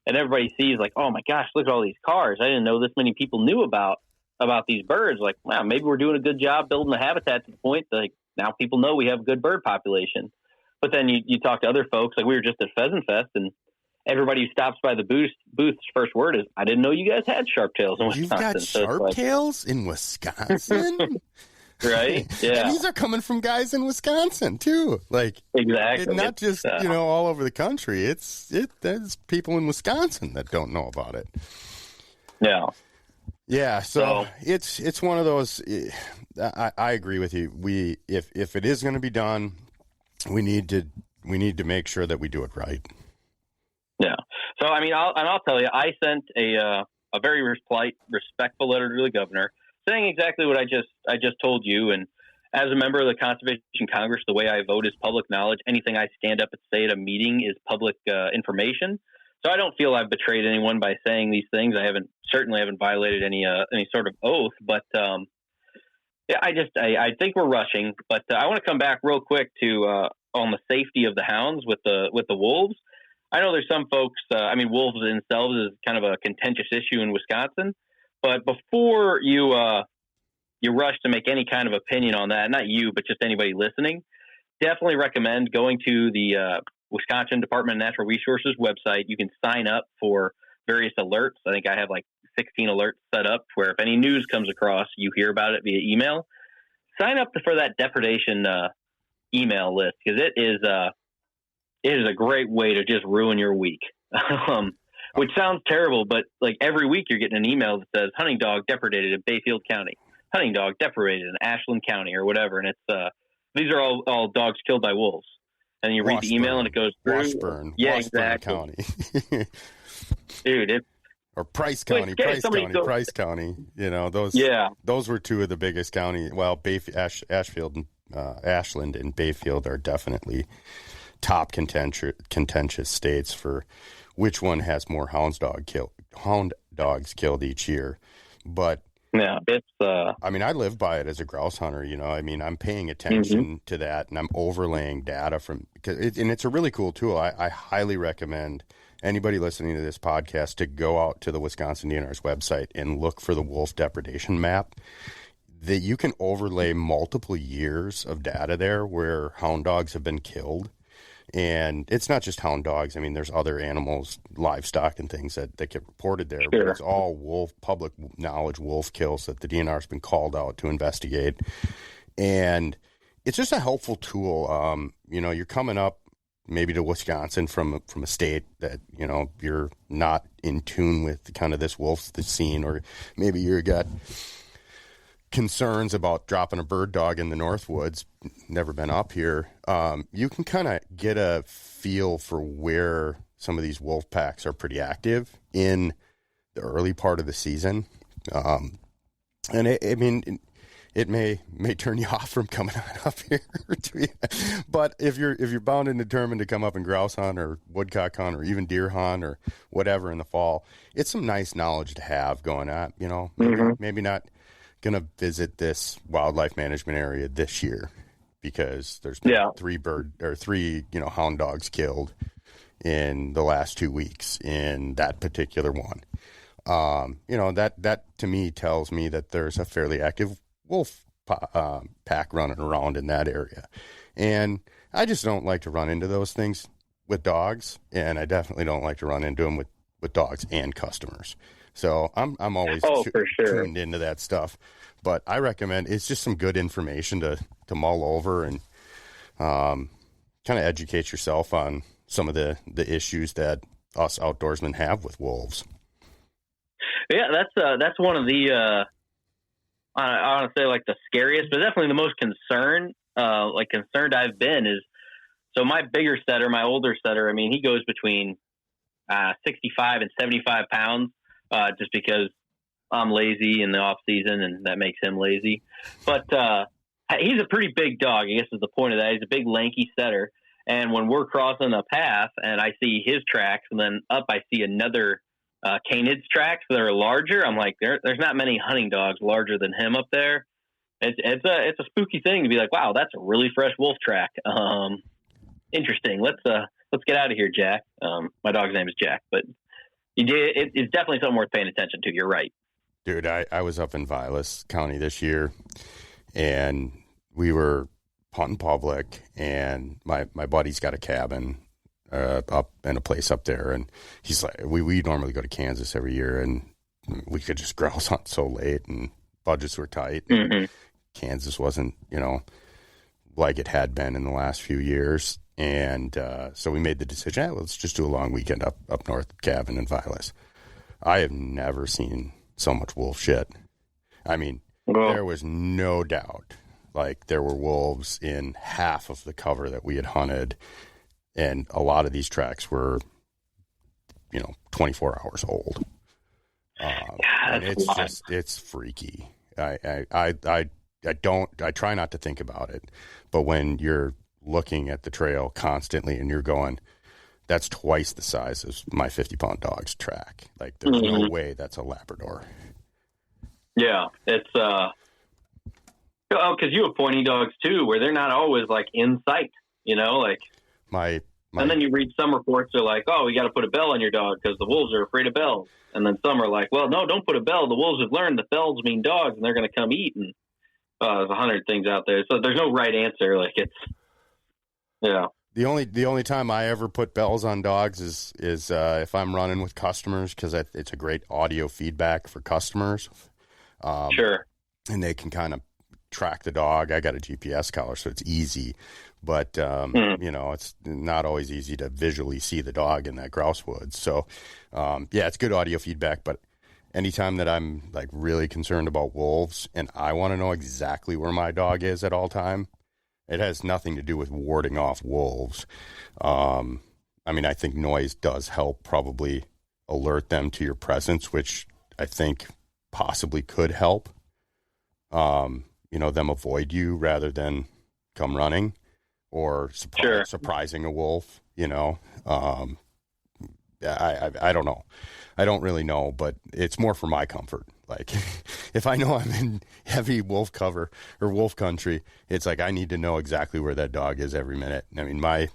C: everybody sees like, oh my gosh, look at all these cars. I didn't know this many people knew about these birds. Like, wow, maybe we're doing a good job building the habitat to the point that, like, now people know we have a good bird population. But then you talk to other folks, like we were just at Pheasant Fest, and everybody who stops by the booth's first word is, I didn't know you guys had sharp tails in Wisconsin.
A: You've got sharp tails in Wisconsin?
C: Right? Yeah.
A: And these are coming from guys in Wisconsin too. Like,
C: exactly.
A: Not just, you know, all over the country. There's people in Wisconsin that don't know about it.
C: Yeah.
A: Yeah. So it's one of those, I agree with you. If it is going to be done, we need to make sure that we do it right.
C: Yeah. So, I mean, I'll tell you, I sent a very polite, respectful letter to the governor saying exactly what I just told you. And as a member of the Conservation Congress, the way I vote is public knowledge. Anything I stand up and say at a meeting is public information. So I don't feel I've betrayed anyone by saying these things. I certainly haven't violated any sort of oath, but yeah, I think we're rushing. But I want to come back real quick to on the safety of the hounds with the wolves. I know there's some folks. I mean, wolves themselves is kind of a contentious issue in Wisconsin. But before you rush to make any kind of opinion on that, not you, but just anybody listening, definitely recommend going to the Wisconsin Department of Natural Resources website. You can sign up for various alerts. I think I have like 16 alerts set up where if any news comes across, you hear about it via email. Sign up for that depredation email list, because it is a great way to just ruin your week. Which sounds terrible, but like every week you're getting an email that says hunting dog depredated in Bayfield County, hunting dog depredated in Ashland County, or whatever. And it's these are all dogs killed by wolves. And you read the email and it goes through.
A: Washburn
C: exactly.
A: County.
C: Dude,
A: or Price County. Price County. You know, those were two of the biggest counties. Well, Ashfield and Ashland and Bayfield are definitely top contentious states for which one has more hound dogs killed each year. But
C: yeah, it's
A: I mean, I live by it as a grouse hunter, you know. I mean, I'm paying attention to that, and I'm overlaying data and it's a really cool tool. I highly recommend anybody listening to this podcast to go out to the Wisconsin DNR's website and look for the wolf depredation map. that you can overlay multiple years of data there where hound dogs have been killed. And it's not just hound dogs. I mean, there's other animals, livestock and things that get reported there. But it's all public knowledge wolf kills that the DNR has been called out to investigate. And it's just a helpful tool. You're coming up maybe to Wisconsin from a state that, you're not in tune with kind of this wolf the scene, or maybe you've got concerns about dropping a bird dog in the Northwoods, never been up here. You can kind of get a feel for where some of these wolf packs are pretty active in the early part of the season. It may turn you off from coming on up here, but if you're bound and determined to come up and grouse hunt or woodcock hunt or even deer hunt or whatever in the fall, it's some nice knowledge to have going on. Maybe not going to visit this wildlife management area this year because there's been three hound dogs killed in the last 2 weeks in that particular one. That to me tells me that there's a fairly active wolf pack running around in that area. And I just don't like to run into those things with dogs, and I definitely don't like to run into them with dogs and customers. So I'm always tuned into that stuff. But I recommend it's just some good information to mull over and kind of educate yourself on some of the issues that us outdoorsmen have with wolves.
C: Yeah, that's one of the I want to say like the scariest, but definitely the most concerned I've been is, so my bigger setter, my older setter, I mean, he goes between 65 and 75 pounds, just because I'm lazy in the off season and that makes him lazy. But he's a pretty big dog, I guess is the point of that. He's a big lanky setter. And when we're crossing a path and I see his tracks and then up I see another canid's tracks that are larger, I'm like, there's not many hunting dogs larger than him up there. It's a spooky thing to be like, wow, that's a really fresh wolf track. Interesting. Let's get out of here, Jack. My dog's name is Jack, but it's definitely something worth paying attention to. You're right.
A: Dude, I was up in Vilas County this year, and we were hunting public, and my buddy's got a cabin up in a place up there, and he's like, we normally go to Kansas every year, and we could just grouse hunt so late, and budgets were tight.
C: Mm-hmm.
A: Kansas wasn't, like it had been in the last few years, and so we made the decision, let's just do a long weekend up north cabin in Vilas. I have never seen so much wolf shit. I mean, there was no doubt, like there were wolves in half of the cover that we had hunted. And a lot of these tracks were, 24 hours old. And it's freaky. I try not to think about it, but when you're looking at the trail constantly and you're going, that's twice the size of my 50-pound dog's track. Like there's no way that's a Labrador.
C: Yeah. It's, cause you have pointy dogs too, where they're not always like in sight, and then you read some reports are like, oh, we got to put a bell on your dog because the wolves are afraid of bells. And then some are like, well, no, don't put a bell. The wolves have learned that bells mean dogs and they're going to come eat. And there's 100 things out there. So there's no right answer. Like
A: The only time I ever put bells on dogs is if I'm running with customers, because it's a great audio feedback for customers.
C: Sure.
A: And they can kind of track the dog. I got a GPS collar, so it's easy. But, it's not always easy to visually see the dog in that grouse woods. So, it's good audio feedback. But anytime that I'm like really concerned about wolves and I want to know exactly where my dog is at all time, it has nothing to do with warding off wolves. I think noise does help probably alert them to your presence, which I think possibly could help, them avoid you rather than come running or surprising a wolf, I don't know. I don't really know, but it's more for my comfort. Like if I know I'm in heavy wolf cover or wolf country, it's like I need to know exactly where that dog is every minute. I mean, my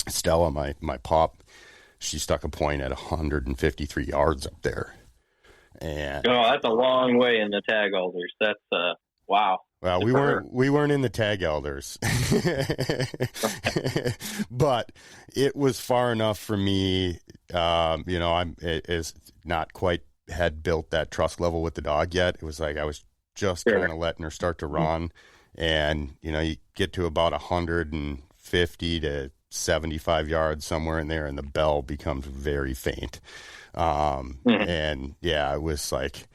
A: Stella, my pup, she stuck a point at 153 yards up there. And
C: that's a long way in the tag holders. That's Wow.
A: Well, we weren't in the tag elders, but it was far enough for me. Is not quite had built that trust level with the dog yet. It was like I was just kind of letting her start to run, and you get to about 150 to 75 yards somewhere in there, and the bell becomes very faint. And yeah, it was like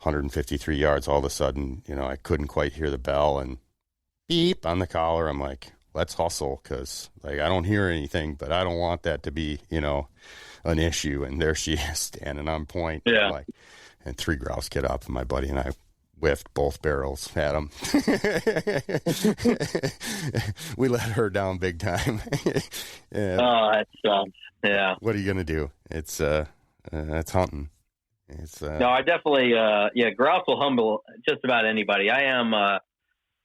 A: 153 yards. All of a sudden, I couldn't quite hear the bell, and beep on the collar. I'm like, let's hustle, because like I don't hear anything, but I don't want that to be an issue. And there she is standing on point.
C: Yeah.
A: And 3 grouse get up, and my buddy and I whiffed both barrels at them. We let her down big time. Yeah.
C: Oh, that sucks. Yeah.
A: What are you gonna do? It's hunting. It's
C: no, I definitely grouse will humble just about anybody. I am I've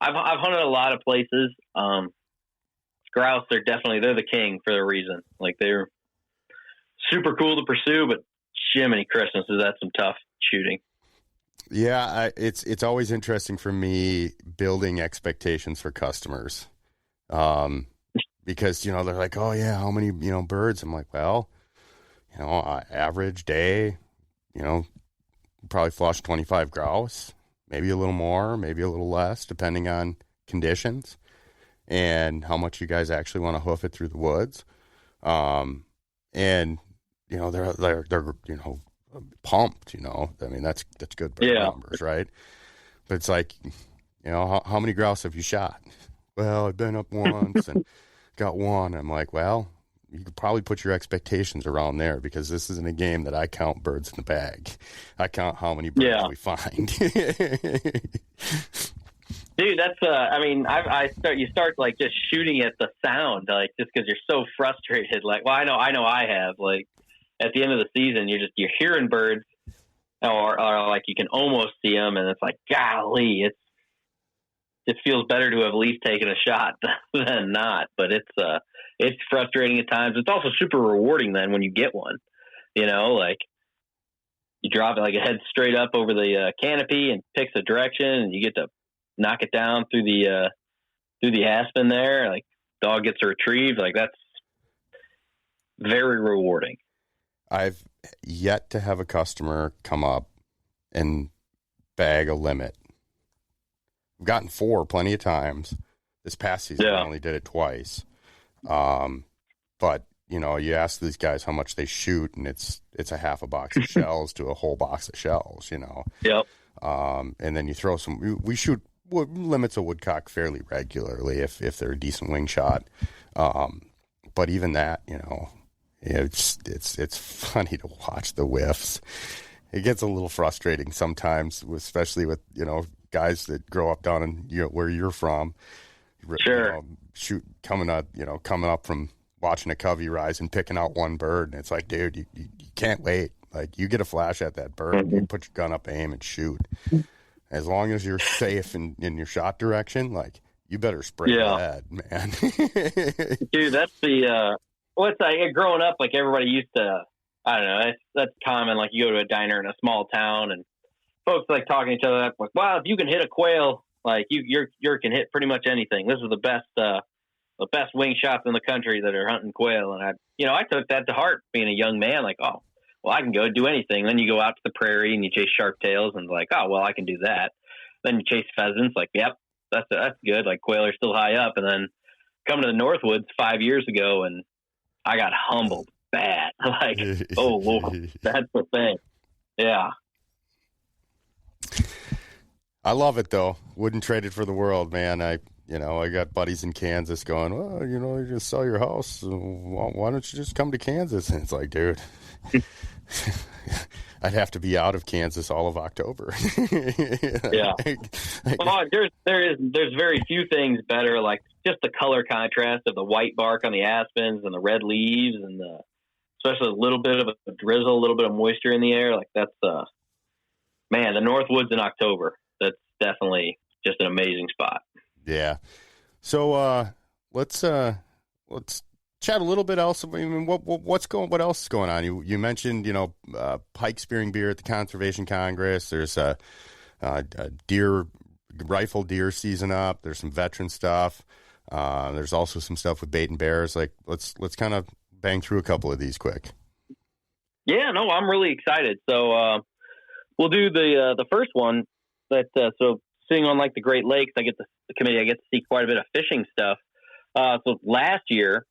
C: hunted a lot of places. Grouse, they're the king for a reason. Like, they're super cool to pursue, but Jiminy Christmas, is that some tough shooting.
A: Yeah, it's always interesting for me building expectations for customers, because they're like, oh yeah, how many birds? I'm like, well, average day, probably flush 25 grouse, maybe a little more, maybe a little less, depending on conditions and how much you guys actually want to hoof it through the woods. And they're pumped. I mean, that's good bird numbers, right? But it's like, how many grouse have you shot? Well, I've been up once and got one. I'm like, well, you could probably put your expectations around there, because this isn't a game that I count birds in the bag. I count how many birds we find.
C: Dude, that's you start like just shooting at the sound, like, just because you're so frustrated. Like, well, I know I have, like, at the end of the season, you're hearing birds, or like you can almost see them, and it's like, golly, it feels better to have at least taken a shot than not. But it's frustrating at times. It's also super rewarding then when you get one. Like, you drop it, like, it heads straight up over the canopy and picks a direction, and you get to knock it down through the aspen there. Like, dog gets a retrieve. Like, that's very rewarding.
A: I've yet to have a customer come up and bag a limit. I've gotten 4 plenty of times. This past season, I only did it twice. But you ask these guys how much they shoot, and it's a half a box of shells to a whole box of shells.
C: Yep.
A: And then you throw some. We shoot limits of woodcock fairly regularly if they're a decent wing shot. But even that, it's funny to watch the whiffs. It gets a little frustrating sometimes, especially with guys that grow up down in where you're from.
C: Sure.
A: Coming up from watching a covey rise and picking out one bird, and it's like, dude, you can't wait. Like, you get a flash at that bird, you put your gun up, aim, and shoot. As long as you're safe in your shot direction, like, you better spray ahead, man.
C: Dude, that's the it's like, growing up, like, everybody used to, I don't know, that's common. Like, you go to a diner in a small town, and folks like talking to each other, like, wow, if you can hit a quail, like, you can hit pretty much anything. This is the best wing shots in the country that are hunting quail. And I took that to heart, being a young man, like, oh, well, I can go do anything. Then you go out to the prairie and you chase sharp tails, and like, oh, well, I can do that. Then you chase pheasants, like, yep, that's good. Like, quail are still high up. And then come to the Northwoods 5 years ago, and I got humbled bad. Like, oh, Lord, that's the thing. Yeah.
A: I love it, though. Wouldn't trade it for the world, man. I got buddies in Kansas going, well, you just sell your house. Why don't you just come to Kansas? And it's like, dude, I'd have to be out of Kansas all of October.
C: Yeah. Well, there's very few things better, like just the color contrast of the white bark on the aspens and the red leaves, and especially a little bit of a drizzle, a little bit of moisture in the air. Like, that's man, the Northwoods in October. That's definitely just an amazing spot.
A: Yeah. So let's chat a little bit else. I mean, what else is going on? You mentioned Pike spearing beer at the Conservation Congress. There's a deer rifle deer season up. There's some veteran stuff. There's also some stuff with bait and bears. Like let's kind of bang through a couple of these quick.
C: Yeah, no, I'm really excited. So we'll do the first one. So sitting on like the Great Lakes, I get to see quite a bit of fishing stuff. So last year,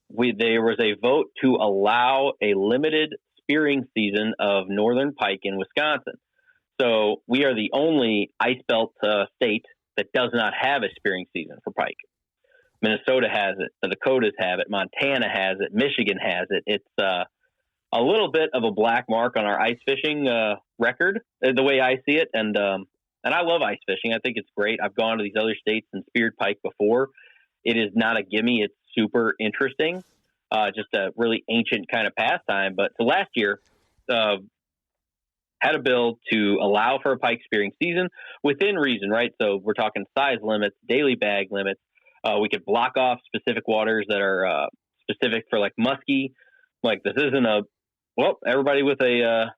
C: there was a vote to allow a limited spearing season of northern pike in Wisconsin. So we are the only ice belt state that does not have a spearing season for pike. Minnesota has it. The Dakotas have it. Montana has it. Michigan has it. It's a little bit of a black mark on our ice fishing record, the way I see it. And I love ice fishing. I think it's great. I've gone to these other states and speared pike before. It is not a gimme. It's super interesting. Just a really ancient kind of pastime. But so last year, had a bill to allow for a pike spearing season within reason, right? So we're talking size limits, daily bag limits. We could block off specific waters that are specific for like muskie. Like this isn't everybody with a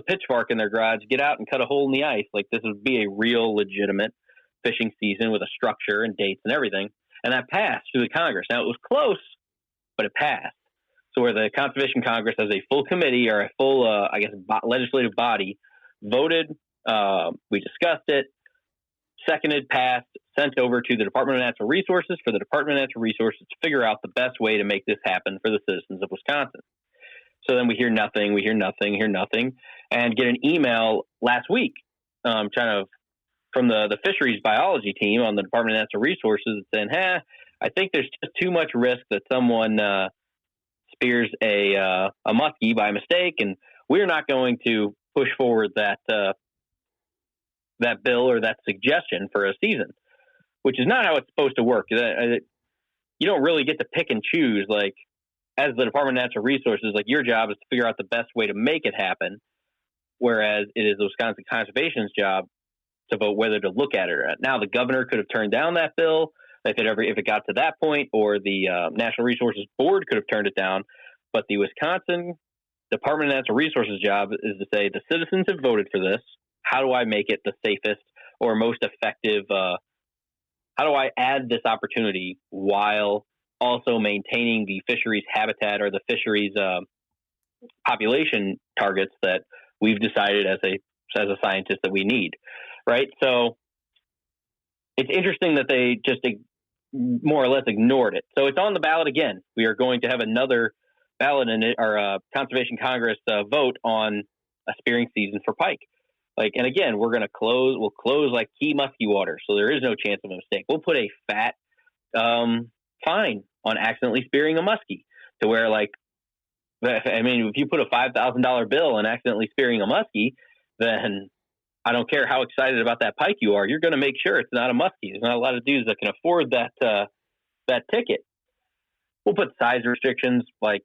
C: pitchfork in their garage, get out and cut a hole in the ice. Like this would be a real legitimate fishing season with a structure and dates and everything. And that passed through the Congress. Now it was close, but it passed. So where the Conservation Congress as a full committee or a full, legislative body voted, we discussed it, seconded, passed, sent over to the Department of Natural Resources for the Department of Natural Resources to figure out the best way to make this happen for the citizens of Wisconsin. So then we hear nothing, and get an email last week from the fisheries biology team on the Department of Natural Resources saying, I think there's just too much risk that someone spears a muskie by mistake, and we're not going to push forward that bill or that suggestion for a season, which is not how it's supposed to work. You don't really get to pick and choose, like, as the Department of Natural Resources, like your job is to figure out the best way to make it happen, whereas it is the Wisconsin Conservation's job to vote whether to look at it or not. Now, the governor could have turned down that bill if it got to that point, or the National Resources Board could have turned it down. But the Wisconsin Department of Natural Resources job is to say, the citizens have voted for this. How do I make it the safest or most effective? How do I add this opportunity while also maintaining the fisheries habitat or the fisheries population targets that we've decided as a scientist that we need, right? So it's interesting that they just more or less ignored it. So it's on the ballot again. We are going to have another ballot in our Conservation Congress vote on a spearing season for pike. And again, we'll close like key musky waters, so there is no chance of a mistake. We'll put a fat fine on accidentally spearing a muskie, to where, like, if you put a $5,000 bill on accidentally spearing a muskie, then I don't care how excited about that pike you are, you're going to make sure it's not a muskie. There's not a lot of dudes that can afford that ticket. We'll put size restrictions. Like,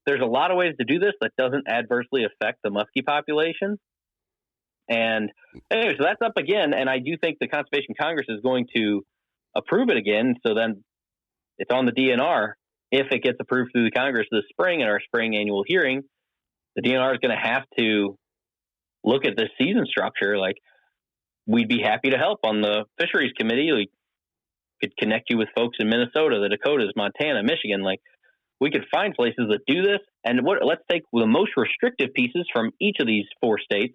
C: there's a lot of ways to do this that doesn't adversely affect the muskie population. And anyway, so that's up again, and I do think the Conservation Congress is going to approve it again. So then it's on the DNR. If it gets approved through the Congress this spring at our spring annual hearing, the DNR is going to have to look at this season structure. Like, we'd be happy to help on the fisheries committee. We could connect you with folks in Minnesota, the Dakotas, Montana, Michigan. Like, we could find places that do this. And let's take the most restrictive pieces from each of these four states,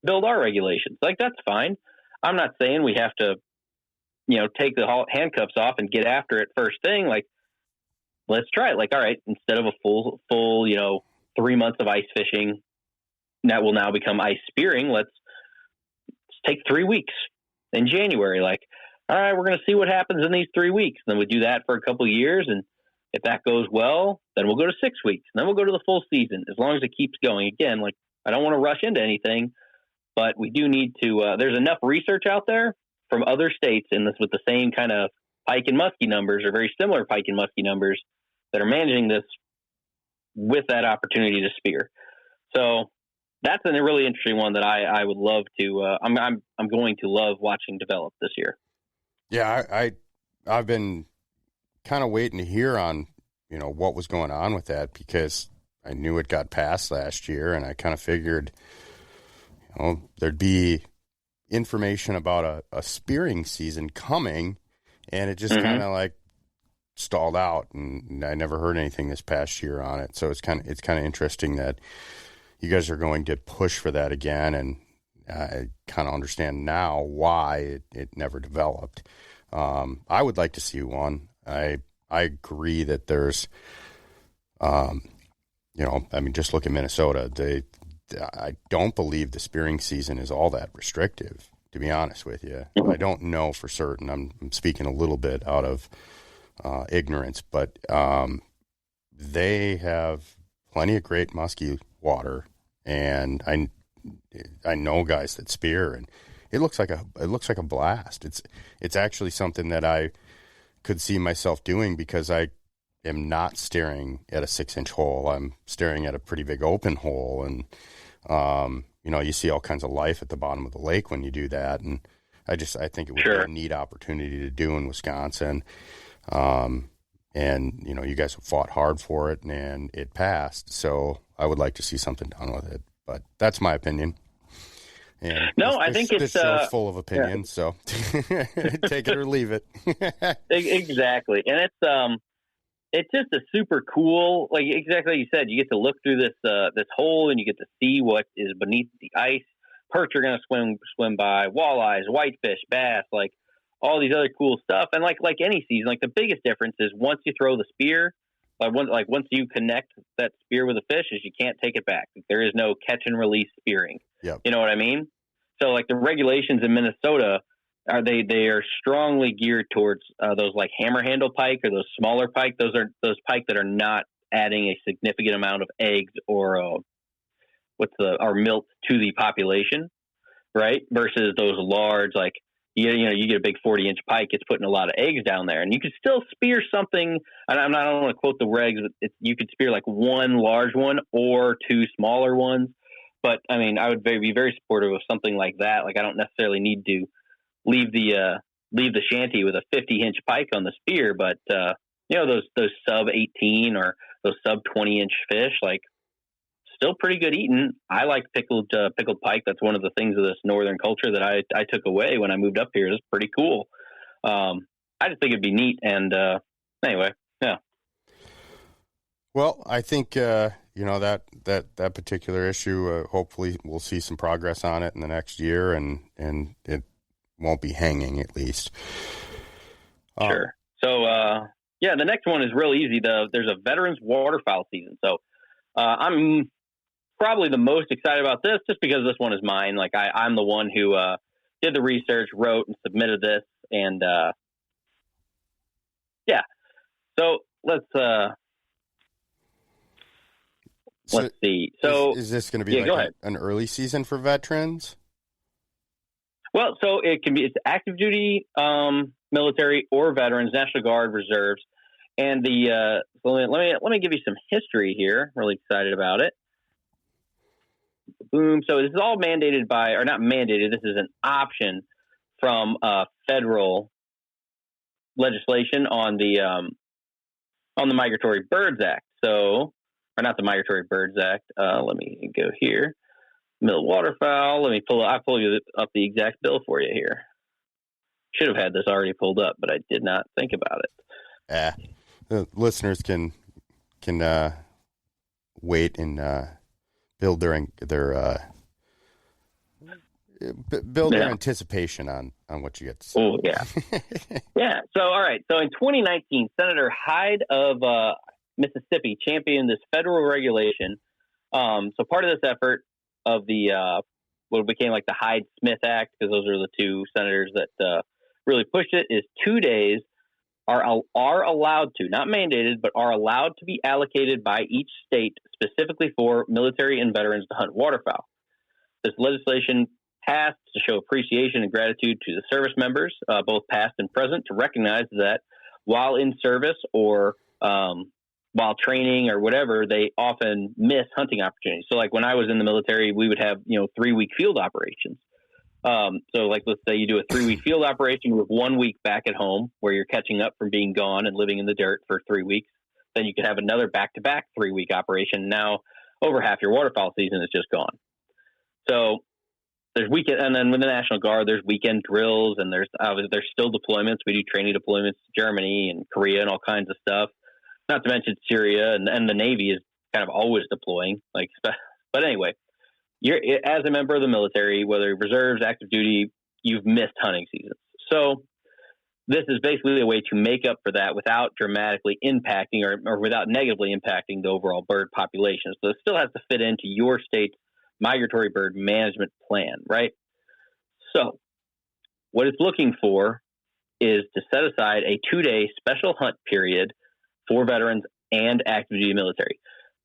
C: build our regulations. Like, that's fine. I'm not saying we have to, take the handcuffs off and get after it first thing. Like, let's try it. Like, all right, instead of a full 3 months of ice fishing, that will now become ice spearing. Let's take 3 weeks in January. Like, all right, we're going to see what happens in these 3 weeks. Then we do that for a couple of years. And if that goes well, then we'll go to 6 weeks. And then we'll go to the full season, as long as it keeps going. Again, like, I don't want to rush into anything, but we do need to, there's enough research out there from other states in this with the same kind of pike and muskie numbers, or very similar pike and muskie numbers, that are managing this with that opportunity to spear. So that's a really interesting one that I would love to, I'm going to love watching develop this year.
A: Yeah. I've been kind of waiting to hear on, what was going on with that, because I knew it got passed last year, and I kind of figured, there'd be information about a spearing season coming, and it just kind of like stalled out, and I never heard anything this past year on it. So it's kind of interesting that you guys are going to push for that again, and I kind of understand now why it never developed. I would like to see one. I agree that there's, just look at Minnesota. I don't believe the spearing season is all that restrictive, to be honest with you. I don't know for certain. I'm speaking a little bit out of ignorance, but they have plenty of great musky water, and I know guys that spear, and it looks like a blast. It's actually something that I could see myself doing, because I am not staring at a 6-inch hole. I'm staring at a pretty big open hole, and you see all kinds of life at the bottom of the lake when you do that, and I think it would be a neat opportunity to do in Wisconsin. You guys have fought hard for it, and it passed. So I would like to see something done with it, but that's my opinion. And
C: I think
A: this show's full of opinions, so take it or leave it.
C: Exactly. And it's just a super cool, like exactly like you said, you get to look through this hole, and you get to see what is beneath the ice. Perch are going to swim by, walleyes, whitefish, bass, like all these other cool stuff. And like any season, like the biggest difference is once you throw the spear, once you connect that spear with a fish, is you can't take it back. There is no catch and release spearing.
A: Yep.
C: You know what I mean? So like the regulations in Minnesota they are strongly geared towards those like hammer handle pike, or those smaller pike. Those pike that are not adding a significant amount of eggs or milk to the population, right? Versus those large, like you get a big 40-inch pike, it's putting a lot of eggs down there, and you could still spear something. And I don't want to quote the regs, but you could spear like one large one or two smaller ones. But I mean, I would be very supportive of something like that. Like I don't necessarily need to leave the shanty with a 50-inch pike on the spear, but those sub 18 or those sub 20-inch fish, like still pretty good eating. I like pickled pike. That's one of the things of this northern culture that I took away when I moved up here. It's pretty cool. I just think it'd be neat. And anyway, yeah.
A: Well, I think that particular issue. Hopefully, we'll see some progress on it in the next year, and it won't be hanging, at least.
C: Sure. So, the next one is real easy. There's a veterans waterfowl season. So, I'm probably the most excited about this, just because this one is mine. Like I'm the one who did the research, wrote and submitted this, and So let's see. So
A: is this going to be an early season for veterans?
C: Well, so it's active duty, military, or veterans, National Guard, reserves, and let me give you some history here. Really excited about it. Boom. So this is all mandated by, or not mandated. This is an option from federal legislation on the Migratory Birds Act. So, or not the Migratory Birds Act. Let me go here. Mill waterfowl. I'll pull you up the exact bill for you here. Should have had this already pulled up, but I did not think about it.
A: The listeners can wait and build their anticipation on what you get to say.
C: Oh yeah, yeah. So all right. So in 2019, Senator Hyde of Mississippi championed this federal regulation. So part of this effort of the what became like the Hyde-Smith Act, because those are the two senators that really pushed it, is 2 days are allowed to, not mandated, but are allowed to be allocated by each state specifically for military and veterans to hunt waterfowl. This legislation passed to show appreciation and gratitude to the service members, both past and present, to recognize that while in service or while training or whatever, they often miss hunting opportunities. So like when I was in the military, we would have, 3-week field operations. So like, let's say you do a 3-week field operation with 1 week back at home where you're catching up from being gone and living in the dirt for 3 weeks. Then you could have another back-to-back 3-week operation. Now over half your waterfowl season is just gone. So there's weekend, and then with the National Guard, there's weekend drills, and there's still deployments. We do training deployments to Germany and Korea and all kinds of stuff. Not to mention Syria, and the Navy is kind of always deploying. But anyway, you're as a member of the military, whether reserves, active duty, you've missed hunting seasons. So this is basically a way to make up for that without dramatically impacting or without negatively impacting the overall bird population. So it still has to fit into your state's migratory bird management plan, right? So what it's looking for is to set aside a 2-day special hunt period for veterans and active duty military.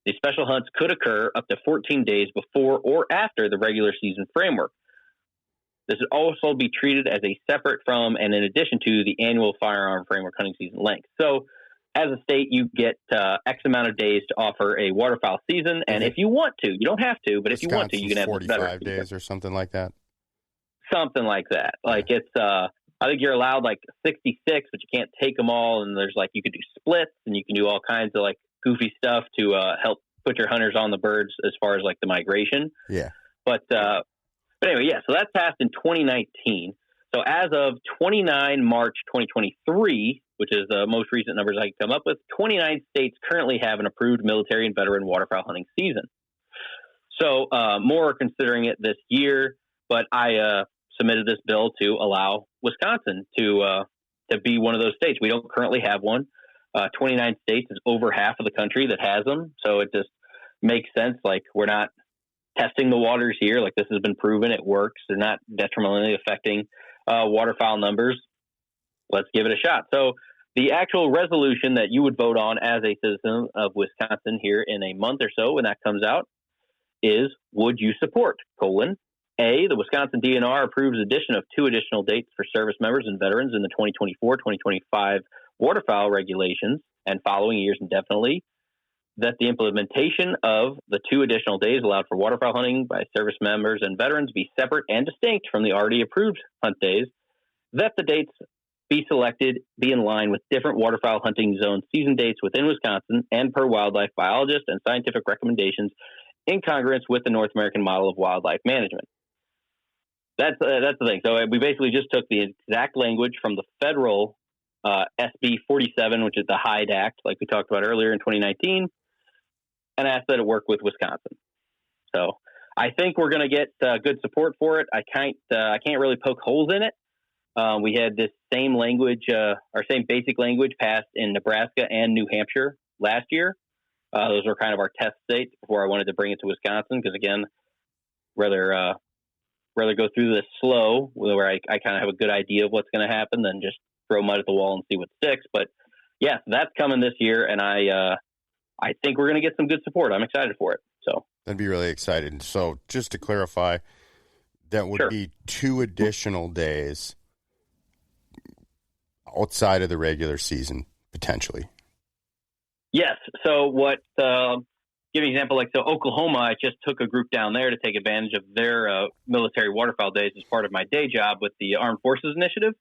C: These special hunts could occur up to 14 days before or after the regular season framework. This would also be treated as a separate from and in addition to the annual firearm framework hunting season length. So as a state, you get X amount of days to offer a waterfowl season. And if you want to, you don't have to, but if you want to, you can have
A: 45 days or something like that.
C: Something like that. Like it's, I think you're allowed like 66, but you can't take them all. And there's like, you could do splits and you can do all kinds of like goofy stuff to help put your hunters on the birds as far as like the migration.
A: Yeah.
C: But anyway, yeah, so that passed in 2019. So as of 29 March 2023, which is the most recent numbers I can come up with, 29 states currently have an approved military and veteran waterfowl hunting season. So more are considering it this year, but I submitted this bill to allow Wisconsin to be one of those states. We don't currently have one. 29 states is over half of the country that has them. So it just makes sense. Like we're not testing the waters here. Like this has been proven. It works. They're not detrimentally affecting waterfowl numbers. Let's give it a shot. So the actual resolution that you would vote on as a citizen of Wisconsin here in a month or so when that comes out is, would you support, A, the Wisconsin DNR approves addition of 2 additional dates for service members and veterans in the 2024-2025 waterfowl regulations and following years indefinitely, that the implementation of the 2 additional days allowed for waterfowl hunting by service members and veterans be separate and distinct from the already approved hunt days, that the dates be selected be in line with different waterfowl hunting zone season dates within Wisconsin and per wildlife biologists and scientific recommendations in congruence with the North American model of wildlife management. That's the thing. So we basically just took the exact language from the federal SB 47, which is the Hyde Act, like we talked about earlier in 2019, and asked that it work with Wisconsin. So I think we're going to get good support for it. I can't really poke holes in it. We had this same language, or same basic language passed in Nebraska and New Hampshire last year. Those were kind of our test states before I wanted to bring it to Wisconsin, because again, rather go through this slow, where I kind of have a good idea of what's going to happen than just throw mud at the wall and see what sticks. But yeah, that's coming this year, and I think we're going to get some good support. I'm excited for it. So
A: that'd be really exciting. So just to clarify, that would be 2 additional days outside of the regular season, potentially.
C: Yes. So what, give you an example, like, so Oklahoma, I just took a group down there to take advantage of their military waterfowl days as part of my day job with the Armed Forces Initiative.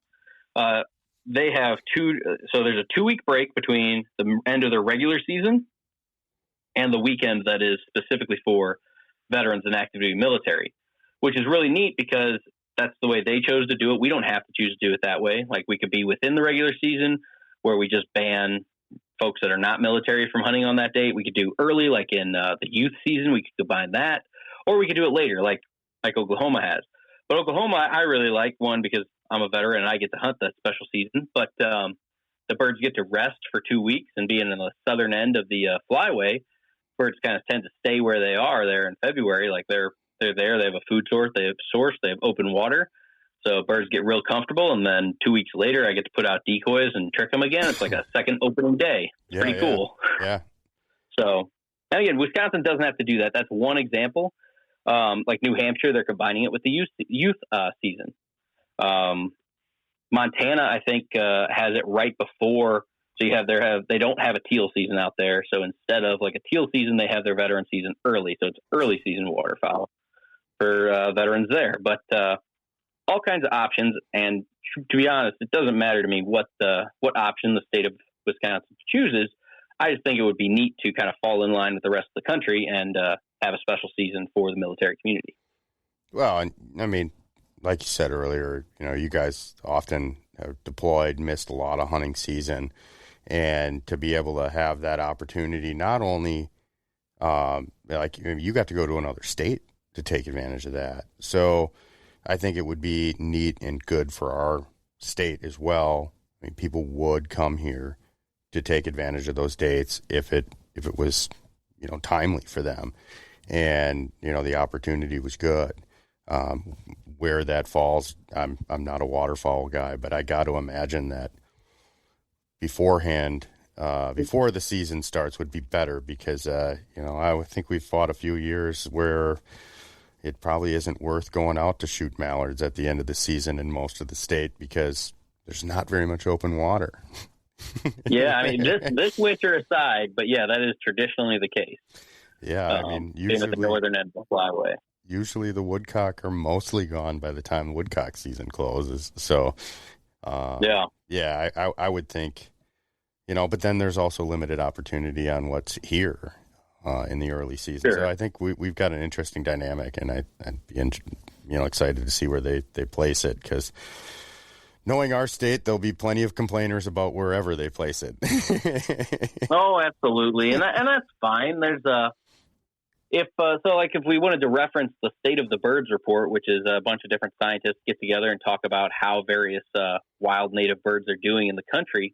C: They have so there's a 2-week break between the end of their regular season and the weekend that is specifically for veterans and active duty military, which is really neat because that's the way they chose to do it. We don't have to choose to do it that way. Like we could be within the regular season where we just ban folks that are not military from hunting on that date. We could do early, like in the youth season, we could combine that, or we could do it later, like Oklahoma has. But Oklahoma, I really like, one, because I'm a veteran and I get to hunt that special season, but the birds get to rest for 2 weeks, and being in the southern end of the flyway, birds kind of tend to stay where they are there in February. Like they're there, they have a food source, they have open water. So birds get real comfortable, and then 2 weeks later, I get to put out decoys and trick them again. It's like a second opening day. It's pretty cool.
A: Yeah.
C: So, and again, Wisconsin doesn't have to do that. That's one example. Like New Hampshire, they're combining it with the youth season. Montana, I think, has it right before. So they don't have a teal season out there. So instead of like a teal season, they have their veteran season early. So it's early season waterfowl for veterans there. But all kinds of options. And to be honest, it doesn't matter to me what option the state of Wisconsin chooses. I just think it would be neat to kind of fall in line with the rest of the country and have a special season for the military community.
A: Well, and I mean, like you said earlier, you guys often have deployed, missed a lot of hunting season, and to be able to have that opportunity, not only like you got to go to another state to take advantage of that. So I think it would be neat and good for our state as well. I mean, people would come here to take advantage of those dates if it was, timely for them. And, the opportunity was good. Where that falls, I'm not a waterfowl guy, but I got to imagine that beforehand, before the season starts would be better because, I think we've fought a few years where it probably isn't worth going out to shoot mallards at the end of the season in most of the state because there's not very much open water.
C: Yeah, I mean, this winter aside, but yeah, that is traditionally the case.
A: Yeah, I mean, usually
C: at the northern end of the flyway.
A: Usually the woodcock are mostly gone by the time the woodcock season closes. So, I would think, but then there's also limited opportunity on what's here in the early season.
C: Sure.
A: So I think we've got an interesting dynamic, and I'd be excited to see where they place it because knowing our state, there'll be plenty of complainers about wherever they place it.
C: Oh, absolutely, and that's fine. There's if we wanted to reference the State of the Birds report, which is a bunch of different scientists get together and talk about how various wild native birds are doing in the country,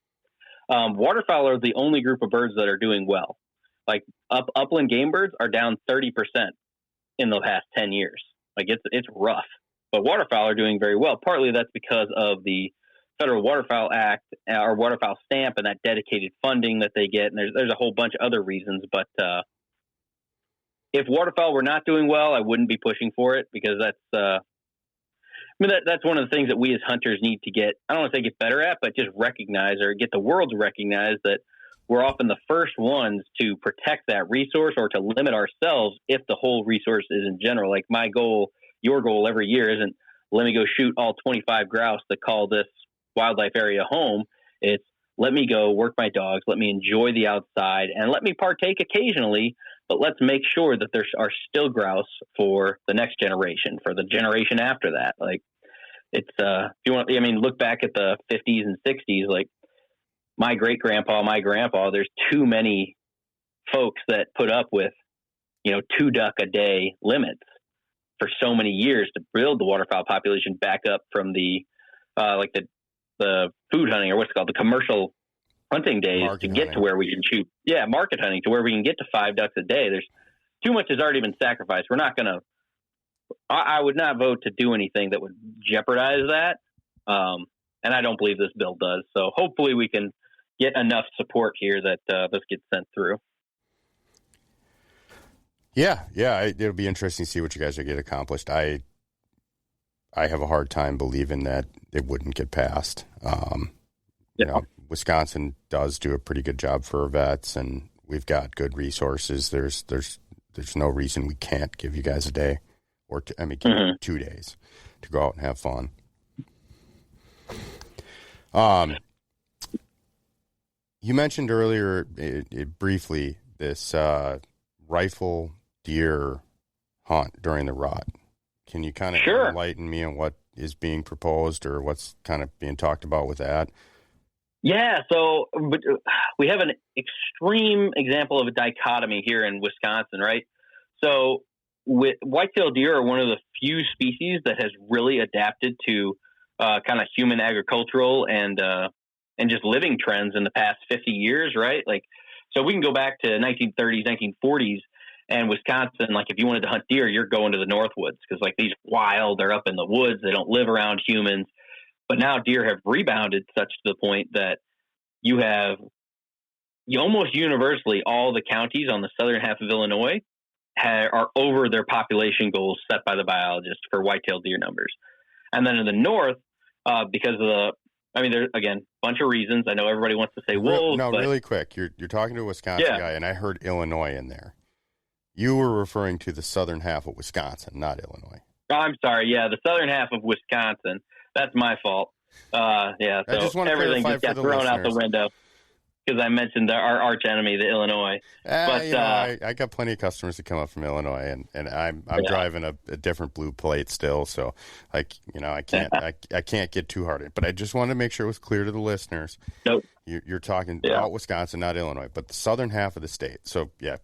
C: waterfowl are the only group of birds that are doing well. Like upland game birds are down 30% in the past 10 years. Like it's rough. But waterfowl are doing very well. Partly that's because of the Federal Waterfowl Act or Waterfowl Stamp and that dedicated funding that they get. And there's a whole bunch of other reasons. But if waterfowl were not doing well, I wouldn't be pushing for it because that's one of the things that we as hunters need to get. I don't want to say get better at, but just recognize or get the world to recognize that we're often the first ones to protect that resource or to limit ourselves if the whole resource is in general. Like my goal, your goal every year isn't let me go shoot all 25 grouse that call this wildlife area home. It's let me go work my dogs, let me enjoy the outside, and let me partake occasionally, but let's make sure that there are still grouse for the next generation, for the generation after that. Like it's, if you want, look back at the 50s and 60s, like my great-grandpa, my grandpa, there's too many folks that put up with, 2 duck a day limits for so many years to build the waterfowl population back up from the food hunting or what's it called, the commercial hunting days
A: market
C: to get
A: hunting.
C: To where we can shoot. Yeah, market hunting to where we can get to 5 ducks a day. There's too much has already been sacrificed. We're not going to, I would not vote to do anything that would jeopardize that. And I don't believe this bill does. So hopefully we can get enough support here that this gets sent through.
A: Yeah, it'll be interesting to see what you guys are get accomplished. I have a hard time believing that it wouldn't get passed. Wisconsin does do a pretty good job for our vets, and we've got good resources. There's no reason we can't give you guys a day, or 2 days to go out and have fun. You mentioned earlier briefly this rifle deer hunt during the rut. Can you kind of enlighten me on what is being proposed or what's kind of being talked about with that?
C: Yeah, so we have an extreme example of a dichotomy here in Wisconsin, right? So whitetail deer are one of the few species that has really adapted to kind of human agricultural and just living trends in the past 50 years, right? Like, so we can go back to 1930s, 1940s, and Wisconsin, like if you wanted to hunt deer, you're going to the Northwoods because like these wild, they're up in the woods, they don't live around humans. But now deer have rebounded such to the point that you almost universally all the counties on the southern half of Illinois are over their population goals set by the biologists for whitetail deer numbers. And then in the north, because of there's, again, a bunch of reasons. I know everybody wants to say wolves.
A: No, really quick. You're talking to a Wisconsin guy, and I heard Illinois in there. You were referring to the southern half of Wisconsin, not Illinois.
C: I'm sorry. Yeah, the southern half of Wisconsin. That's my fault. So
A: I just want to
C: everything just got thrown out the window. because I mentioned our arch enemy, the Illinois. But
A: I got plenty of customers that come up from Illinois, and I'm driving a different blue plate still, so I can't I can't get too hard in. But I just wanted to make sure it was clear to the listeners.
C: Nope.
A: You're talking about Wisconsin, not Illinois, but the southern half of the state. So
C: the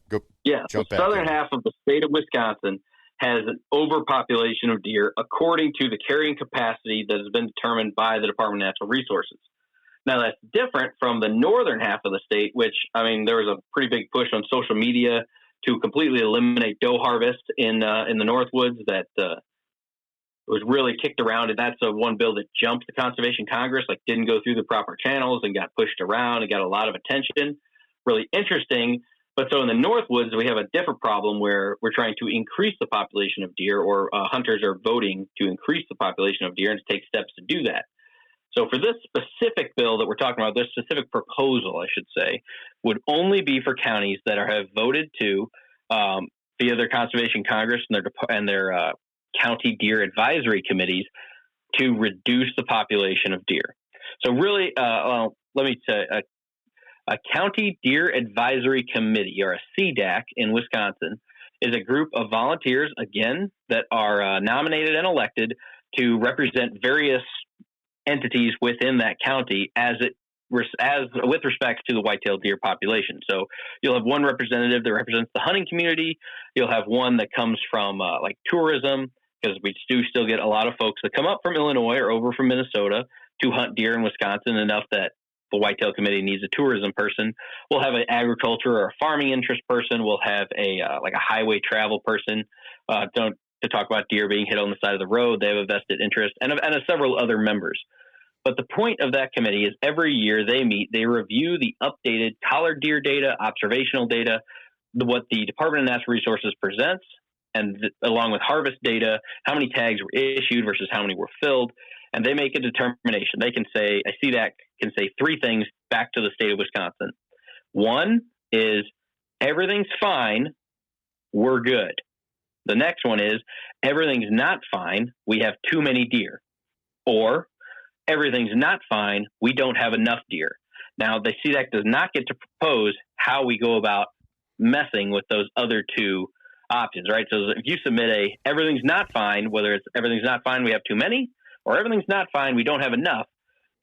A: jump back
C: southern
A: in.
C: half of the state of Wisconsin has an overpopulation of deer according to the carrying capacity that has been determined by the Department of Natural Resources. Now, that's different from the northern half of the state, which, I mean, there was a pretty big push on social media to completely eliminate doe harvest in the Northwoods that was really kicked around. And that's one bill that jumped the Conservation Congress, didn't go through the proper channels and got pushed around and got a lot of attention. Really interesting. But so in the Northwoods, we have a different problem where we're trying to increase the population of deer, or hunters are voting to increase the population of deer and to take steps to do that. So for this specific bill that we're talking about, this specific proposal, I should say, would only be for counties that have voted to, via their Conservation Congress and their county deer advisory committees, to reduce the population of deer. So really, let me say, a county deer advisory committee, or a CDAC in Wisconsin, is a group of volunteers, again, that are nominated and elected to represent various entities within that county as with respect to the white-tailed deer population. So you'll have one representative that represents the hunting community. You'll have one that comes from tourism, because we do still get a lot of folks that come up from Illinois or over from Minnesota to hunt deer in Wisconsin, enough that the whitetail committee needs a tourism person. We'll have an agriculture or a farming interest person. We'll have a highway travel person to talk about deer being hit on the side of the road. They have a vested interest, and several other members. But the point of that committee is every year they meet, they review the updated collared deer data, observational data, what the Department of Natural Resources presents, and along with harvest data, how many tags were issued versus how many were filled. And they make a determination. They can say, I see that can say three things back to the state of Wisconsin. One is everything's fine, we're good. The next one is everything's not fine, we have too many deer. Or everything's not fine, we don't have enough deer. Now, the CDAC does not get to propose how we go about messing with those other two options, right? So if you submit everything's not fine, whether it's everything's not fine, we have too many, or everything's not fine, we don't have enough,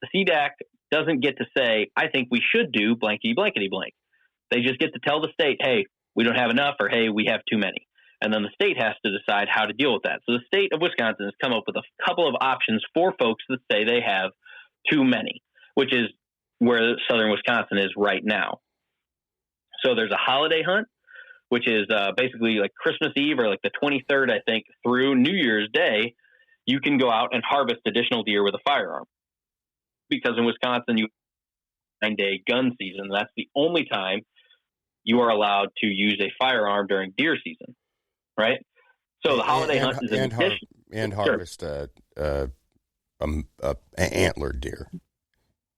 C: the CDAC doesn't get to say, I think we should do blankety blankety blank. They just get to tell the state, hey, we don't have enough, or hey, we have too many. And then the state has to decide how to deal with that. So the state of Wisconsin has come up with a couple of options for folks that say they have too many, which is where southern Wisconsin is right now. So there's a holiday hunt, which is basically like Christmas Eve, or like the 23rd, I think, through New Year's Day. You can go out and harvest additional deer with a firearm, because in Wisconsin, you have a 9-day gun season. That's the only time you are allowed to use a firearm during deer season, right? So the holiday hunt is an addition.
A: Harvest antlered deer.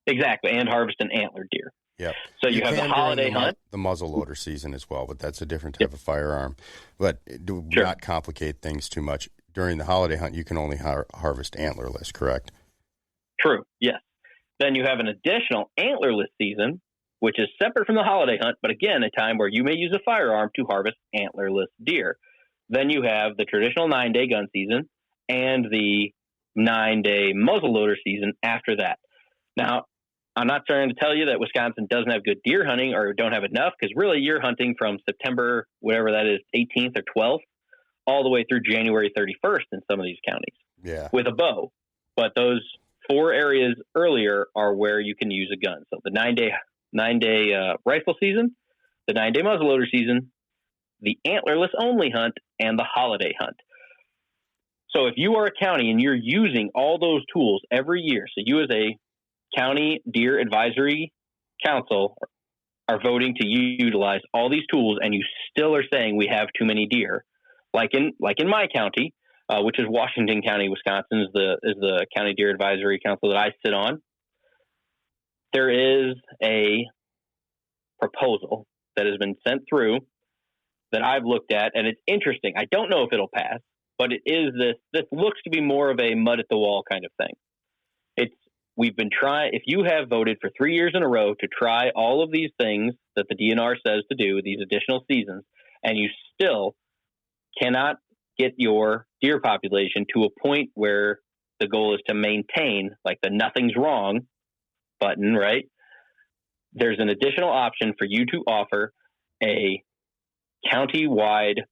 A: Exactly,
C: and harvest an antlered deer.
A: Yep.
C: So you have the holiday hunt.
A: The muzzleloader season as well, but that's a different type of firearm. But do not complicate things too much. During the holiday hunt, you can only harvest antlerless, correct?
C: True, yes. Then you have an additional antlerless season, which is separate from the holiday hunt, but again, a time where you may use a firearm to harvest antlerless deer. Then you have the traditional 9-day gun season and the 9-day muzzleloader season after that. Now, I'm not trying to tell you that Wisconsin doesn't have good deer hunting or don't have enough, because really you're hunting from September, whatever that is, 18th or 12th, all the way through January 31st in some of these counties with a bow. But those 4 areas earlier are where you can use a gun. So the 9-day rifle season, the 9-day muzzleloader season, the antlerless only hunt, and the holiday hunt. So if you are a county and you're using all those tools every year, so you as a county deer advisory council are voting to utilize all these tools, and you still are saying we have too many deer, like in my county, which is Washington County, Wisconsin, is the county deer advisory council that I sit on. There is a proposal that has been sent through that I've looked at, and it's interesting. I don't know if it'll pass, but it is this looks to be more of a mud at the wall kind of thing. we've been trying, if you have voted for 3 years in a row to try all of these things that the DNR says to do, these additional seasons, and you still cannot get your deer population to a point where the goal is to maintain, like the nothing's wrong button, right? There's an additional option for you to offer a county-wide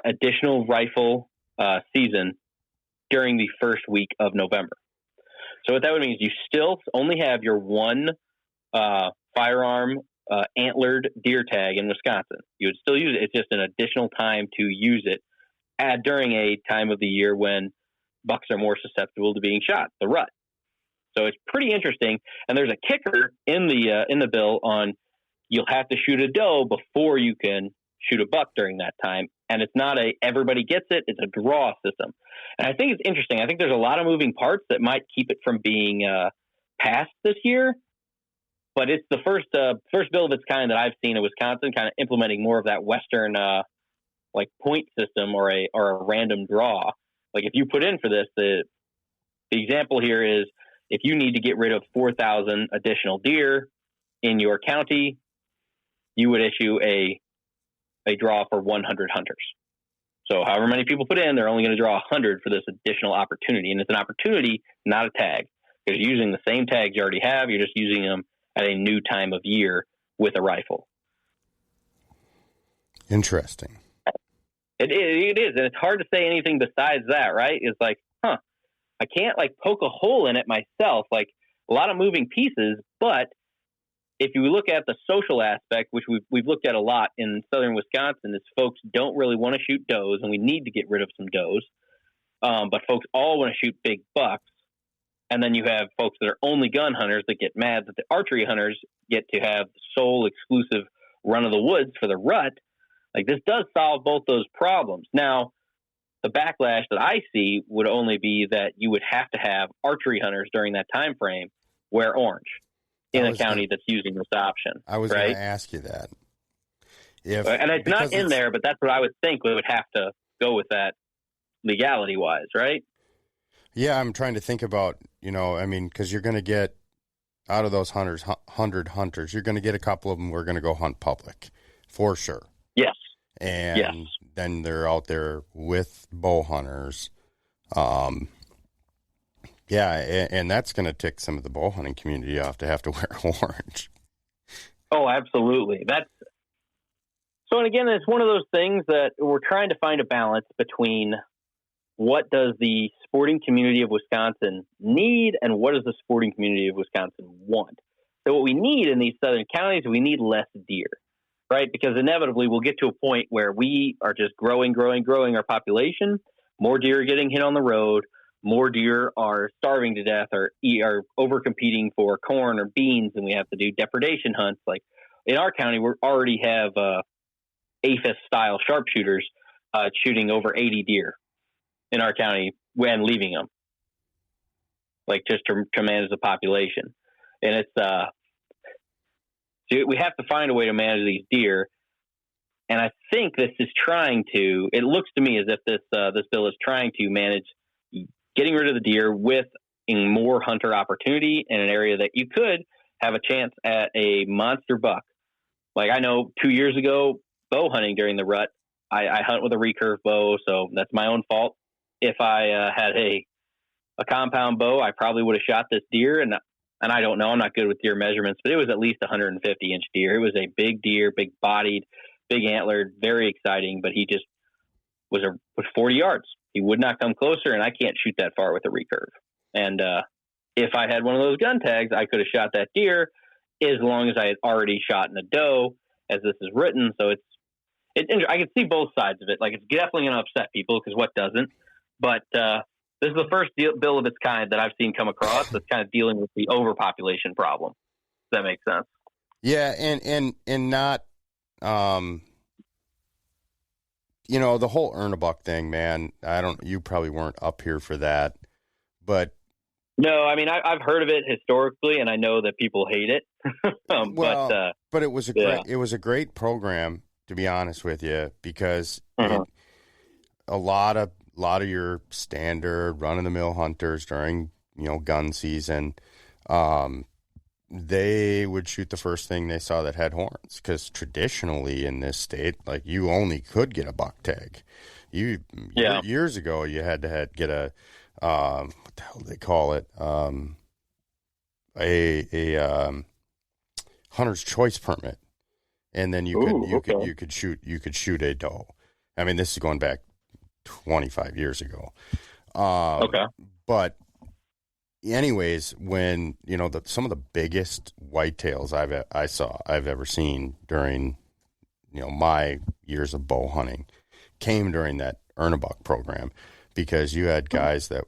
C: additional rifle season during the first week of November. So what that would mean is you still only have your one firearm antlered deer tag in Wisconsin. You would still use it. It's just an additional time to use it during a time of the year when bucks are more susceptible to being shot, the rut. So it's pretty interesting. And there's a kicker in the bill on you'll have to shoot a doe before you can shoot a buck during that time. And it's not everybody gets it. It's a draw system. And I think it's interesting. I think there's a lot of moving parts that might keep it from being passed this year. But it's the first bill of its kind that I've seen in Wisconsin, kind of implementing more of that Western like point system or a random draw. Like if you put in for this, the example here is if you need to get rid of 4,000 additional deer in your county, you would issue a draw for 100 hunters. So however many people put in, they're only going to draw 100 for this additional opportunity. And it's an opportunity, not a tag. Because you're using the same tags you already have. You're just using them at a new time of year with a rifle.
A: Interesting.
C: It is. And it's hard to say anything besides that, right? It's like, I can't like poke a hole in it myself. Like a lot of moving pieces, but if you look at the social aspect, which we've looked at a lot in southern Wisconsin, is folks don't really want to shoot does, and we need to get rid of some does. But folks all want to shoot big bucks. And then you have folks that are only gun hunters that get mad that the archery hunters get to have the sole exclusive run of the woods for the rut. Like this does solve both those problems. Now, the backlash that I see would only be that you would have to have archery hunters during that time frame wear orange in a county that's using this option.
A: I was going to ask you that.
C: And it's not in there, but that's what I would think we would have to go with that legality-wise, right?
A: Yeah, I'm trying to think about, because you're going to get, out of those 100 hunters, you're going to get a couple of them who are going to go hunt public, for sure.
C: Yes.
A: And then they're out there with bow hunters. And that's going to tick some of the bow hunting community off to have to wear orange.
C: Oh, absolutely. And again, it's one of those things that we're trying to find a balance between what does the sporting community of Wisconsin need and what does the sporting community of Wisconsin want. So what we need in these southern counties, we need less deer, right? Because inevitably we'll get to a point where we are just growing our population. More deer are getting hit on the road. More deer are starving to death or are over-competing for corn or beans, and we have to do depredation hunts. Like in our county, we already have APHIS-style sharpshooters shooting over 80 deer in our county when leaving them, like just to manage the population. And it's so we have to find a way to manage these deer. And I think this is it looks to me as if this bill is trying to manage getting rid of the deer with more hunter opportunity in an area that you could have a chance at a monster buck. Like I know 2 years ago, bow hunting during the rut, I hunt with a recurve bow, so that's my own fault. If I had a compound bow, I probably would have shot this deer, and I don't know, I'm not good with deer measurements, but it was at least a 150-inch deer. It was a big deer, big-bodied, big antlered, very exciting, but he just was 40 yards. He would not come closer, and I can't shoot that far with a recurve. And if I had one of those gun tags, I could have shot that deer as long as I had already shot in a doe, as this is written. So I can see both sides of it. Like it's definitely going to upset people because what doesn't? But this is the first bill of its kind that I've seen come across that's kind of dealing with the overpopulation problem. Does that make sense?
A: Yeah, and not, the whole earn a buck thing, man. You probably weren't up here for that, but.
C: No, I mean, I've heard of it historically, and I know that people hate it.
A: But it was a great program, to be honest with you, because a lot of your standard run-of-the-mill hunters during gun season, they would shoot the first thing they saw that had horns, because traditionally in this state, like, you only could get a buck tag. Years ago, you had to get a what the hell do they call it? A hunter's choice permit, and then you could shoot a doe. I mean, this is going back 25 years ago. But anyways, when some of the biggest whitetails I've ever seen during my years of bow hunting came during that earn a buck program, because you had guys that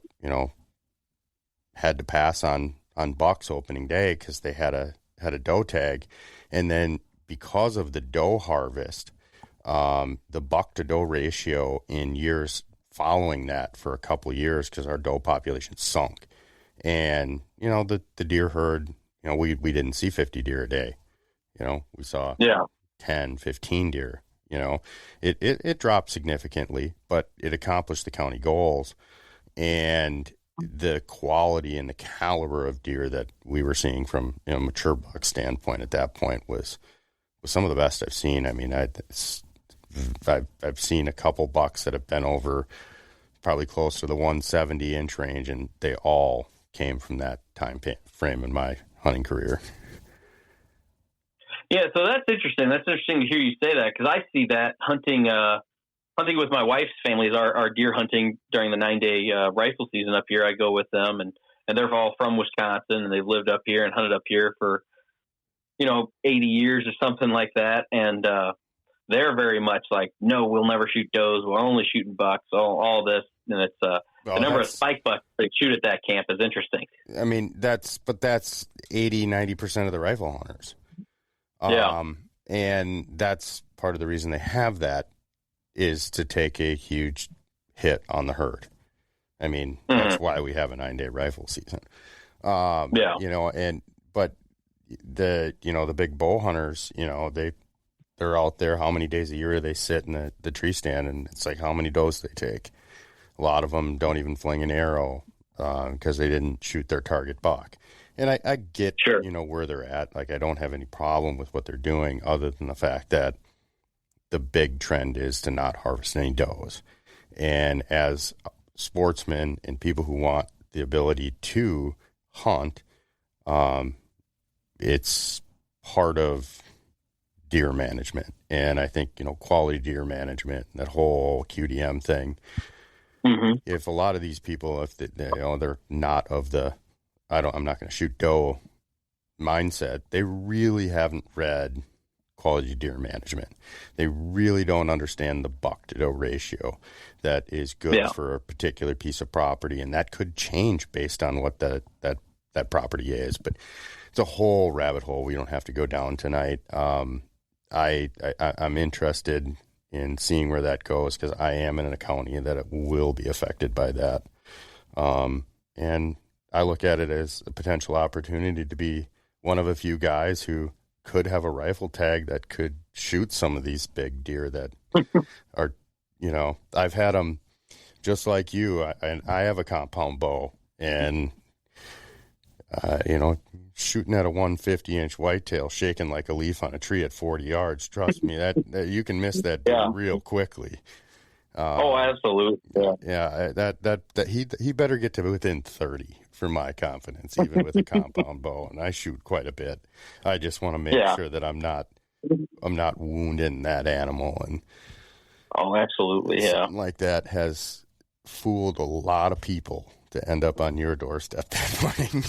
A: had to pass on bucks opening day because they had a doe tag, and then because of the doe harvest, the buck to doe ratio in years following that for a couple of years, because our doe population sunk, and the deer herd, we didn't see 50 deer a day. We saw 10, 15 deer. It dropped significantly, but it accomplished the county goals, and the quality and the caliber of deer that we were seeing from a mature buck standpoint at that point was some of the best I've seen. I mean, I've seen a couple bucks that have been over probably close to the 170 inch range, and they all came from that time frame in my hunting career.
C: Yeah, so that's interesting. That's interesting to hear you say that, because I see that hunting with my wife's family is our deer hunting during the 9-day rifle season up here. I go with them, and they're all from Wisconsin, and they've lived up here and hunted up here for 80 years or something like that. And they're very much like, no, we'll never shoot does. We're only shooting bucks. All this, and it's the number of spike bucks they shoot at that camp is interesting.
A: I mean, that's 80-90% of the rifle hunters. And that's part of the reason they have that, is to take a huge hit on the herd. I mean, that's why we have a 9-day rifle season. But the big bow hunters, they're out there. How many days a year they sit in the tree stand, and it's like how many does they take? A lot of them don't even fling an arrow because they didn't shoot their target buck. And I get, where they're at. Like, I don't have any problem with what they're doing, other than the fact that the big trend is to not harvest any does. And as sportsmen and people who want the ability to hunt, it's part of deer management. And I think, quality deer management, that whole QDM thing, if a lot of these people, if they're not of the, I'm not going to shoot doe mindset, they really haven't read quality deer management. They really don't understand the buck to doe ratio that is good for a particular piece of property, and that could change based on what that property is. But it's a whole rabbit hole we don't have to go down tonight. I'm interested in seeing where that goes, because I am in a county that it will be affected by that. And I look at it as a potential opportunity to be one of a few guys who could have a rifle tag that could shoot some of these big deer that are, I've had them just like you. I have a compound bow, and, shooting at a 150-inch whitetail, shaking like a leaf on a tree at 40 yards. Trust me, that you can miss that deer real quickly.
C: Absolutely.
A: That he better get to within 30 for my confidence, even with a compound bow, and I shoot quite a bit. I just want to make sure that I'm not wounding that animal. And
C: absolutely,
A: something like that has fooled a lot of people to end up on your doorstep that morning.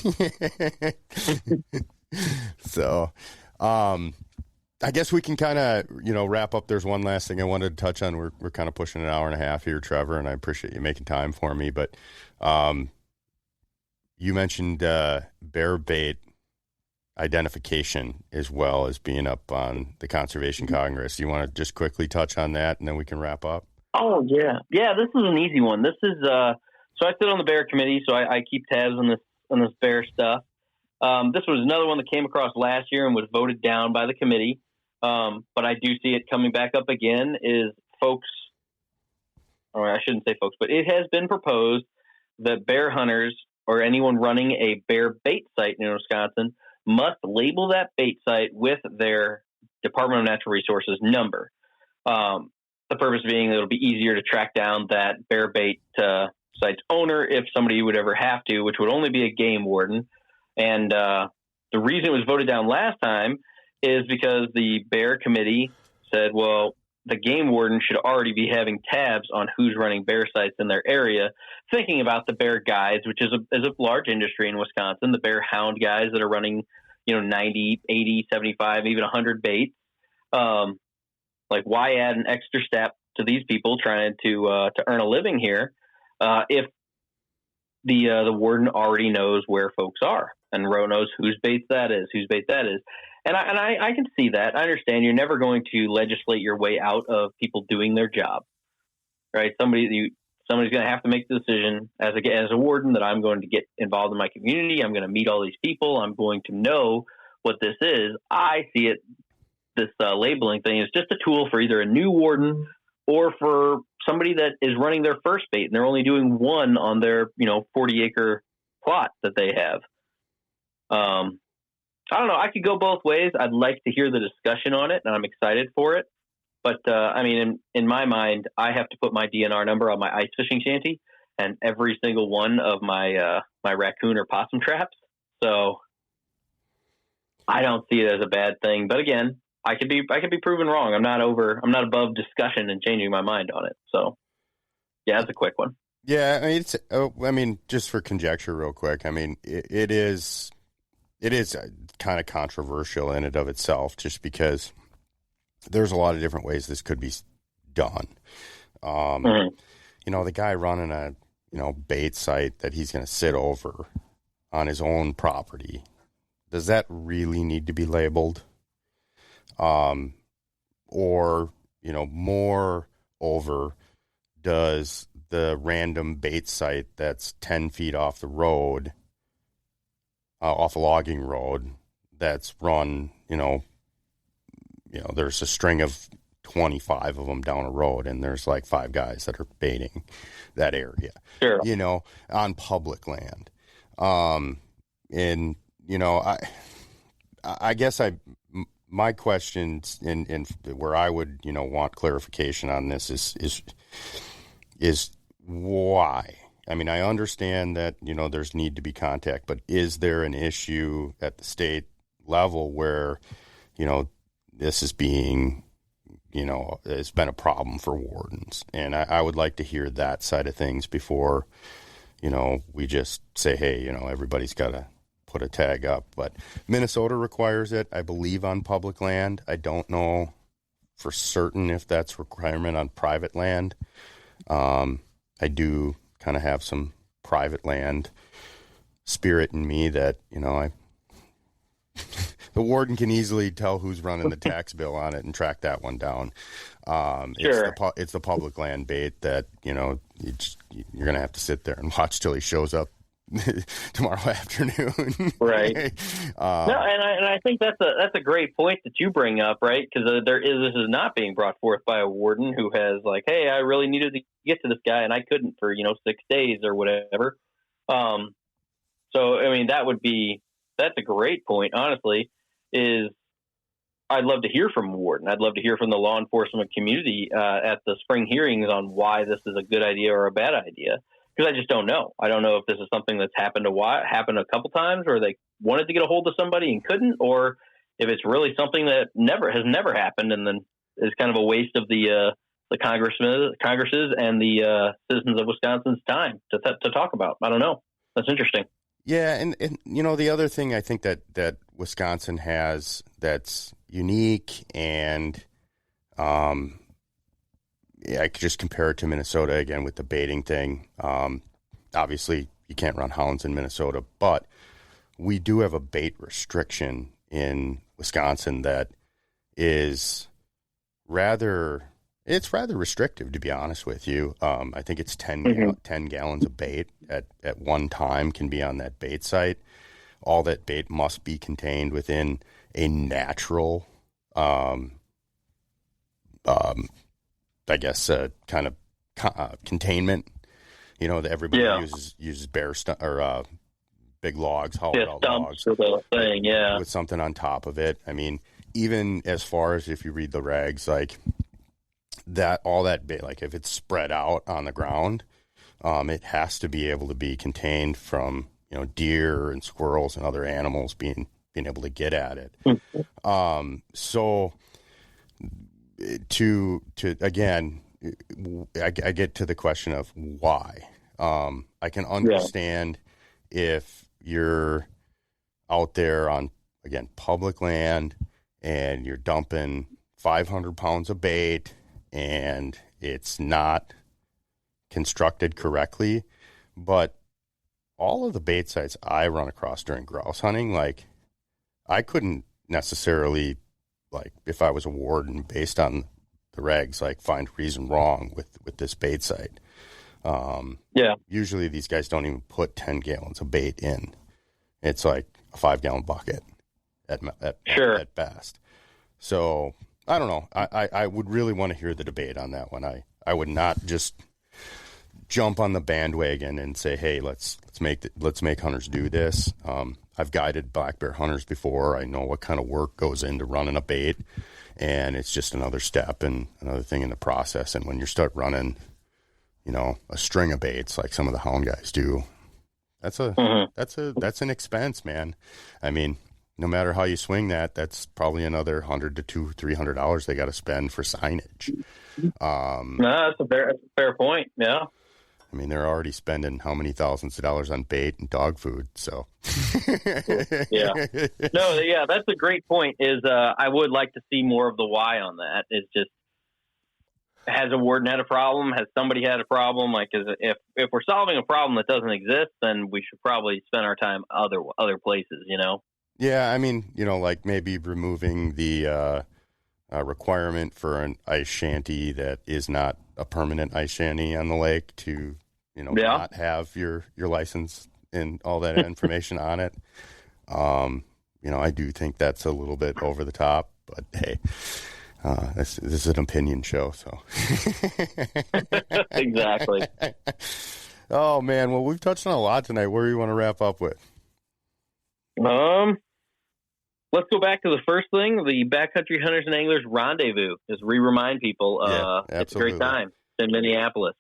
A: So, I guess we can kind of, wrap up. There's one last thing I wanted to touch on. We're kind of pushing an hour and a half here, Trevor, and I appreciate you making time for me. But you mentioned bear bait identification as well as being up on the Conservation Congress. You want to just quickly touch on that, and then we can wrap up?
C: Oh, yeah. Yeah, this is an easy one. This is so I sit on the bear committee, so I keep tabs on this bear stuff. This was another one that came across last year and was voted down by the committee. But I do see it coming back up again, is folks, or I shouldn't say folks, but it has been proposed that bear hunters or anyone running a bear bait site in Wisconsin must label that bait site with their Department of Natural Resources number. The purpose being that it'll be easier to track down that bear bait site's owner if somebody would ever have to, which would only be a game warden. And the reason it was voted down last time is because the bear committee said, well, the game warden should already be having tabs on who's running bear sites in their area, thinking about the bear guides, which is a large industry in Wisconsin, the bear hound guys that are running, 90, 80, 75, even 100 baits. Like, why add an extra step to these people trying to earn a living here if the warden already knows where folks are and knows whose baits that is. And I can see that. I understand you're never going to legislate your way out of people doing their job, right? Somebody's going to have to make the decision as a warden that I'm going to get involved in my community. I'm going to meet all these people. I'm going to know what this is. I see it. This labeling thing is just a tool for either a new warden or for somebody that is running their first bait and they're only doing one on their 40-acre plot that they have. I don't know. I could go both ways. I'd like to hear the discussion on it, and I'm excited for it. But, in my mind, I have to put my DNR number on my ice fishing shanty and every single one of my my raccoon or possum traps. So I don't see it as a bad thing. But again, I could be proven wrong. I'm not above discussion and changing my mind on it. So, yeah, that's a quick one.
A: Yeah, just for conjecture real quick, it is kind of controversial in and of itself, just because there's a lot of different ways this could be done. The guy running a, bait site that he's going to sit over on his own property, does that really need to be labeled? Moreover, does the random bait site that's 10 feet off the road, off a logging road, that's run, there's a string of 25 of them down a road, and there's like 5 guys that are baiting that area,
C: sure.
A: On public land. I guess my questions in where I would, want clarification on this is why. I understand that, there's need to be contact, but is there an issue at the state level where, this is being, it's been a problem for wardens? And I would like to hear that side of things before, we just say, hey, everybody's got to put a tag up. But Minnesota requires it, I believe, on public land. I don't know for certain if that's a requirement on private land. I do kind of have some private land spirit in me that, the warden can easily tell who's running the tax bill on it and track that one down.
C: Sure.
A: It's the public land bait that, you're going to have to sit there and watch till he shows up tomorrow afternoon.
C: Right. No, and I think that's a great point that you bring up, right? Because this is not being brought forth by a warden who has like, hey, I really needed to get to this guy and I couldn't for 6 days or whatever. So that's a great point. Honestly, is I'd love to hear from a warden. I'd love to hear from the law enforcement community at the spring hearings on why this is a good idea or a bad idea. Because I just don't know. I don't know if this is something that's happened a couple times, or they wanted to get a hold of somebody and couldn't, or if it's really something that has never happened, and then is kind of a waste of the Congresses and the citizens of Wisconsin's time to talk about. I don't know. That's interesting.
A: Yeah, and the other thing I think that Wisconsin has that's unique, and I could just compare it to Minnesota again with the baiting thing. Obviously, you can't run hounds in Minnesota, but we do have a bait restriction in Wisconsin that is rather restrictive, to be honest with you. I think it's 10 gallons of bait at one time can be on that bait site. All that bait must be contained within a natural, containment You know, that everybody uses big logs, hollowed out logs
C: with a thing,
A: with something on top of it. I mean, even as far as if you read the regs, like that, all that bait, like if it's spread out on the ground, it has to be able to be contained from, you know, deer and squirrels and other animals being able to get at it. So to again, I get to the question of why. I can understand if you're out there on, again, public land and you're dumping 500 pounds of bait and it's not constructed correctly. But all of the bait sites I run across during grouse hunting, like, I couldn't necessarily, like, if I was a warden based on the regs, like, find reason wrong with this bait site. Usually these guys don't even put 10 gallons of bait in. It's like a 5-gallon bucket at best. So I don't know. I would really want to hear the debate on that one. I would not just jump on the bandwagon and say, hey, let's make hunters do this. I've guided black bear hunters before. I know what kind of work goes into running a bait, and it's just another step and another thing in the process. And when you start running, you know, a string of baits like some of the hound guys do, that's an expense, man. I mean, no matter how you swing that, that's probably another $100 to $300 they got to spend for signage.
C: No, that's a fair point. Yeah.
A: I mean, they're already spending how many thousands of dollars on bait and dog food. So,
C: that's a great point. I would like to see more of the why on that. It's just, has a warden had a problem? Has somebody had a problem? Like, if we're solving a problem that doesn't exist, then we should probably spend our time other places, you know?
A: Yeah, I mean, you know, like maybe removing the requirement for an ice shanty that is not a permanent ice shanty on the lake to, you know, not have your license and all that information on it. You know, I do think that's a little bit over the top, but hey. This is an opinion show, so.
C: Exactly.
A: Oh, man. Well, we've touched on a lot tonight. Where do you want to wrap up with?
C: Let's go back to the first thing, the Backcountry Hunters and Anglers Rendezvous. Just remind people, it's a great time in Minneapolis.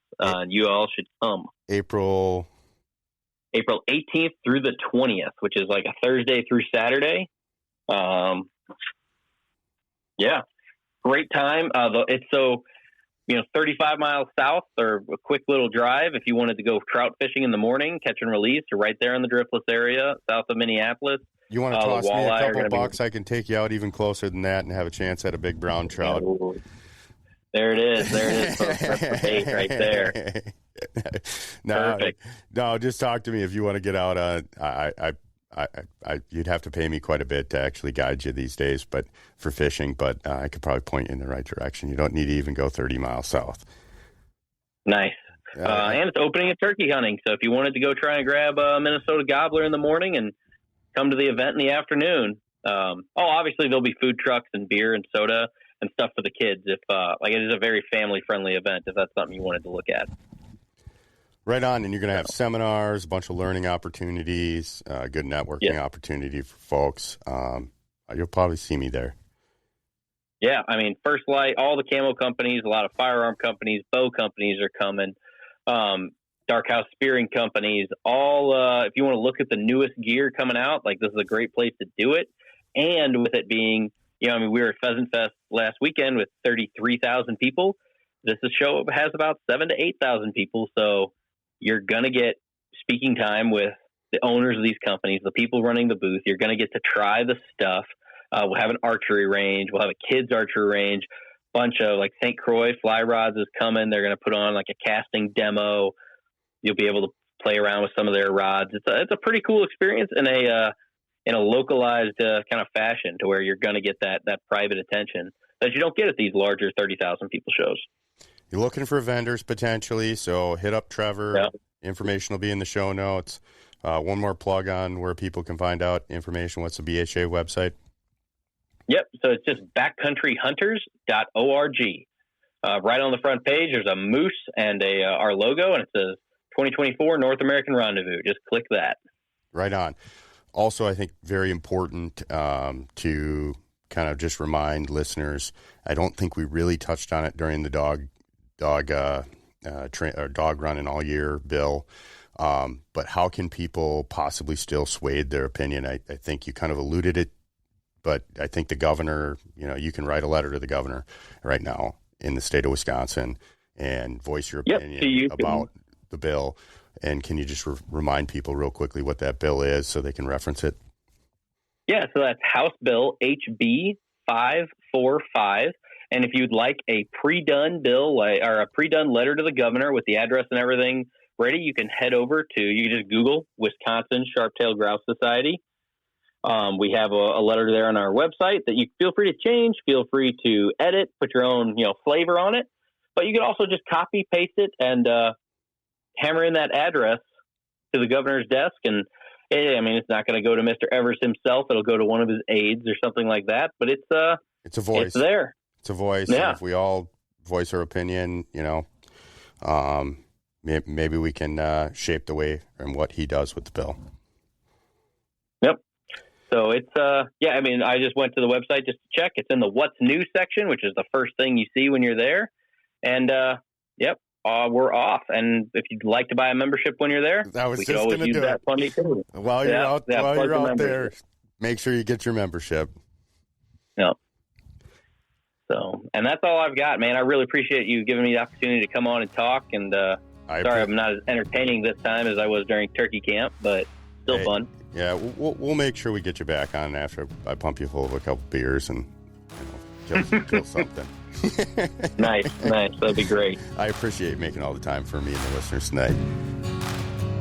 C: You all should come. April 18th through the 20th, which is like a Thursday through Saturday. Great time. It's 35 miles south, or a quick little drive if you wanted to go trout fishing in the morning, catch and release, or right there in the driftless area south of Minneapolis.
A: You want to toss me a couple bucks? I can take you out even closer than that and have a chance at a big brown trout.
C: There it is. Folks. That's the bait right there.
A: No, just talk to me if you want to get out. You'd have to pay me quite a bit to actually guide you these days, but for fishing. But I could probably point you in the right direction. You don't need to even go 30 miles south.
C: Nice. And it's opening a turkey hunting. So if you wanted to go try and grab a Minnesota gobbler in the morning and come to the event in the afternoon, obviously there'll be food trucks and beer and soda and stuff for the kids. If it is a very family friendly event, if that's something you wanted to look at.
A: Right on, and you're going to have seminars, a bunch of learning opportunities, good networking opportunity for folks. You'll probably see me there.
C: Yeah, I mean, First Light, all the camo companies, a lot of firearm companies, bow companies are coming, dark house spearing companies, all, if you want to look at the newest gear coming out, like this is a great place to do it. And with it being, we were at Pheasant Fest last weekend with 33,000 people. This show has about 7,000 to 8,000 people, so you're going to get speaking time with the owners of these companies, the people running the booth. You're going to get to try the stuff. We'll have an archery range. We'll have a kids archery range. Bunch of like St. Croix fly rods is coming. They're going to put on like a casting demo. You'll be able to play around with some of their rods. It's a pretty cool experience in a localized kind of fashion, to where you're going to get that private attention that you don't get at these larger 30,000 people shows.
A: You're looking for vendors potentially, so hit up Trevor.
C: Yep.
A: Information will be in the show notes. One more plug on where people can find out information. What's the BHA website?
C: Yep. So it's just backcountryhunters.org. Right on the front page, there's a moose and our logo, and it says 2024 North American Rendezvous. Just click that.
A: Right on. Also, I think very important to kind of just remind listeners, I don't think we really touched on it during the dog running all year, Bill. But how can people possibly still sway their opinion? I think you kind of alluded it, but I think the governor, you can write a letter to the governor right now in the state of Wisconsin and voice your opinion about the bill. And can you just remind people real quickly what that bill is so they can reference it?
C: Yeah, so that's House Bill HB 545. And if you'd like a pre-done bill or a pre-done letter to the governor with the address and everything ready, you can head over to, you can just Google Wisconsin Sharp-Tailed Grouse Society. We have a letter there on our website that you feel free to change, feel free to edit, put your own flavor on it. But you can also just copy, paste it, and hammer in that address to the governor's desk. And it's not going to go to Mr. Evers himself. It'll go to one of his aides or something like that. But it's a voice. It's there.
A: It's a voice.
C: Yeah.
A: And if we all voice our opinion, maybe we can shape the way and what he does with the bill.
C: Yep. So it's, I just went to the website just to check. It's in the What's New section, which is the first thing you see when you're there. And, we're off. And if you'd like to buy a membership when you're there, we could always use that funding too.
A: While you're out there, make sure you get your membership.
C: Yeah. So, and that's all I've got, man. I really appreciate you giving me the opportunity to come on and talk. And sorry I'm not as entertaining this time as I was during turkey camp, but still fun.
A: Yeah, we'll make sure we get you back on after I pump you full of a couple beers and kill something.
C: Nice. That'd be great.
A: I appreciate making all the time for me and the listeners tonight.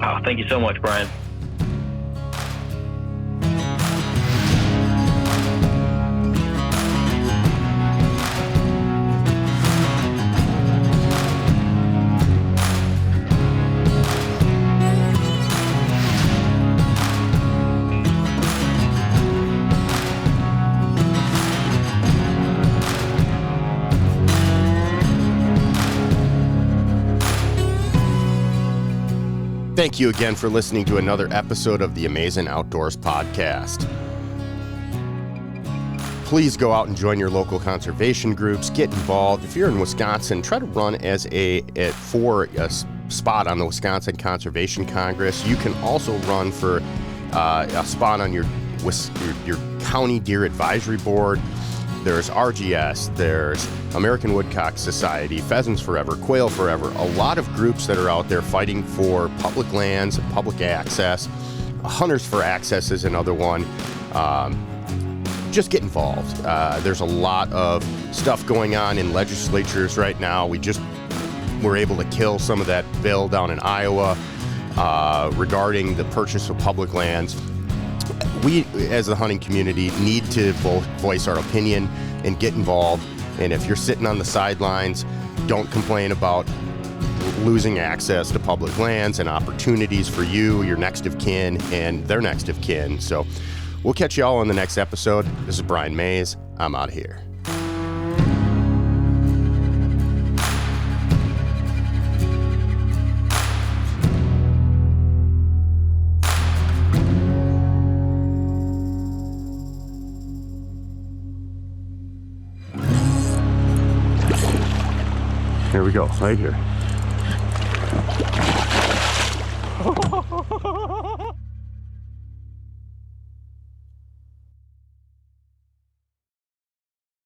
C: Oh, thank you so much, Brian.
A: Thank you again for listening to another episode of the Amazing Outdoors Podcast. Please go out and join your local conservation groups. Get involved. If you're in Wisconsin, try to run for a spot on the Wisconsin Conservation Congress. You can also run for a spot on your county deer advisory board. There's RGS, there's American Woodcock Society, Pheasants Forever, Quail Forever, a lot of groups that are out there fighting for public lands and public access. Hunters for Access is another one. Just get involved. There's a lot of stuff going on in legislatures right now. We just were able to kill some of that bill down in Iowa regarding the purchase of public lands. We, as the hunting community, need to both voice our opinion and get involved. And if you're sitting on the sidelines, don't complain about losing access to public lands and opportunities for you, your next of kin, and their next of kin. So we'll catch you all on the next episode. This is Brian Mays. I'm out of here. Here we go, right here.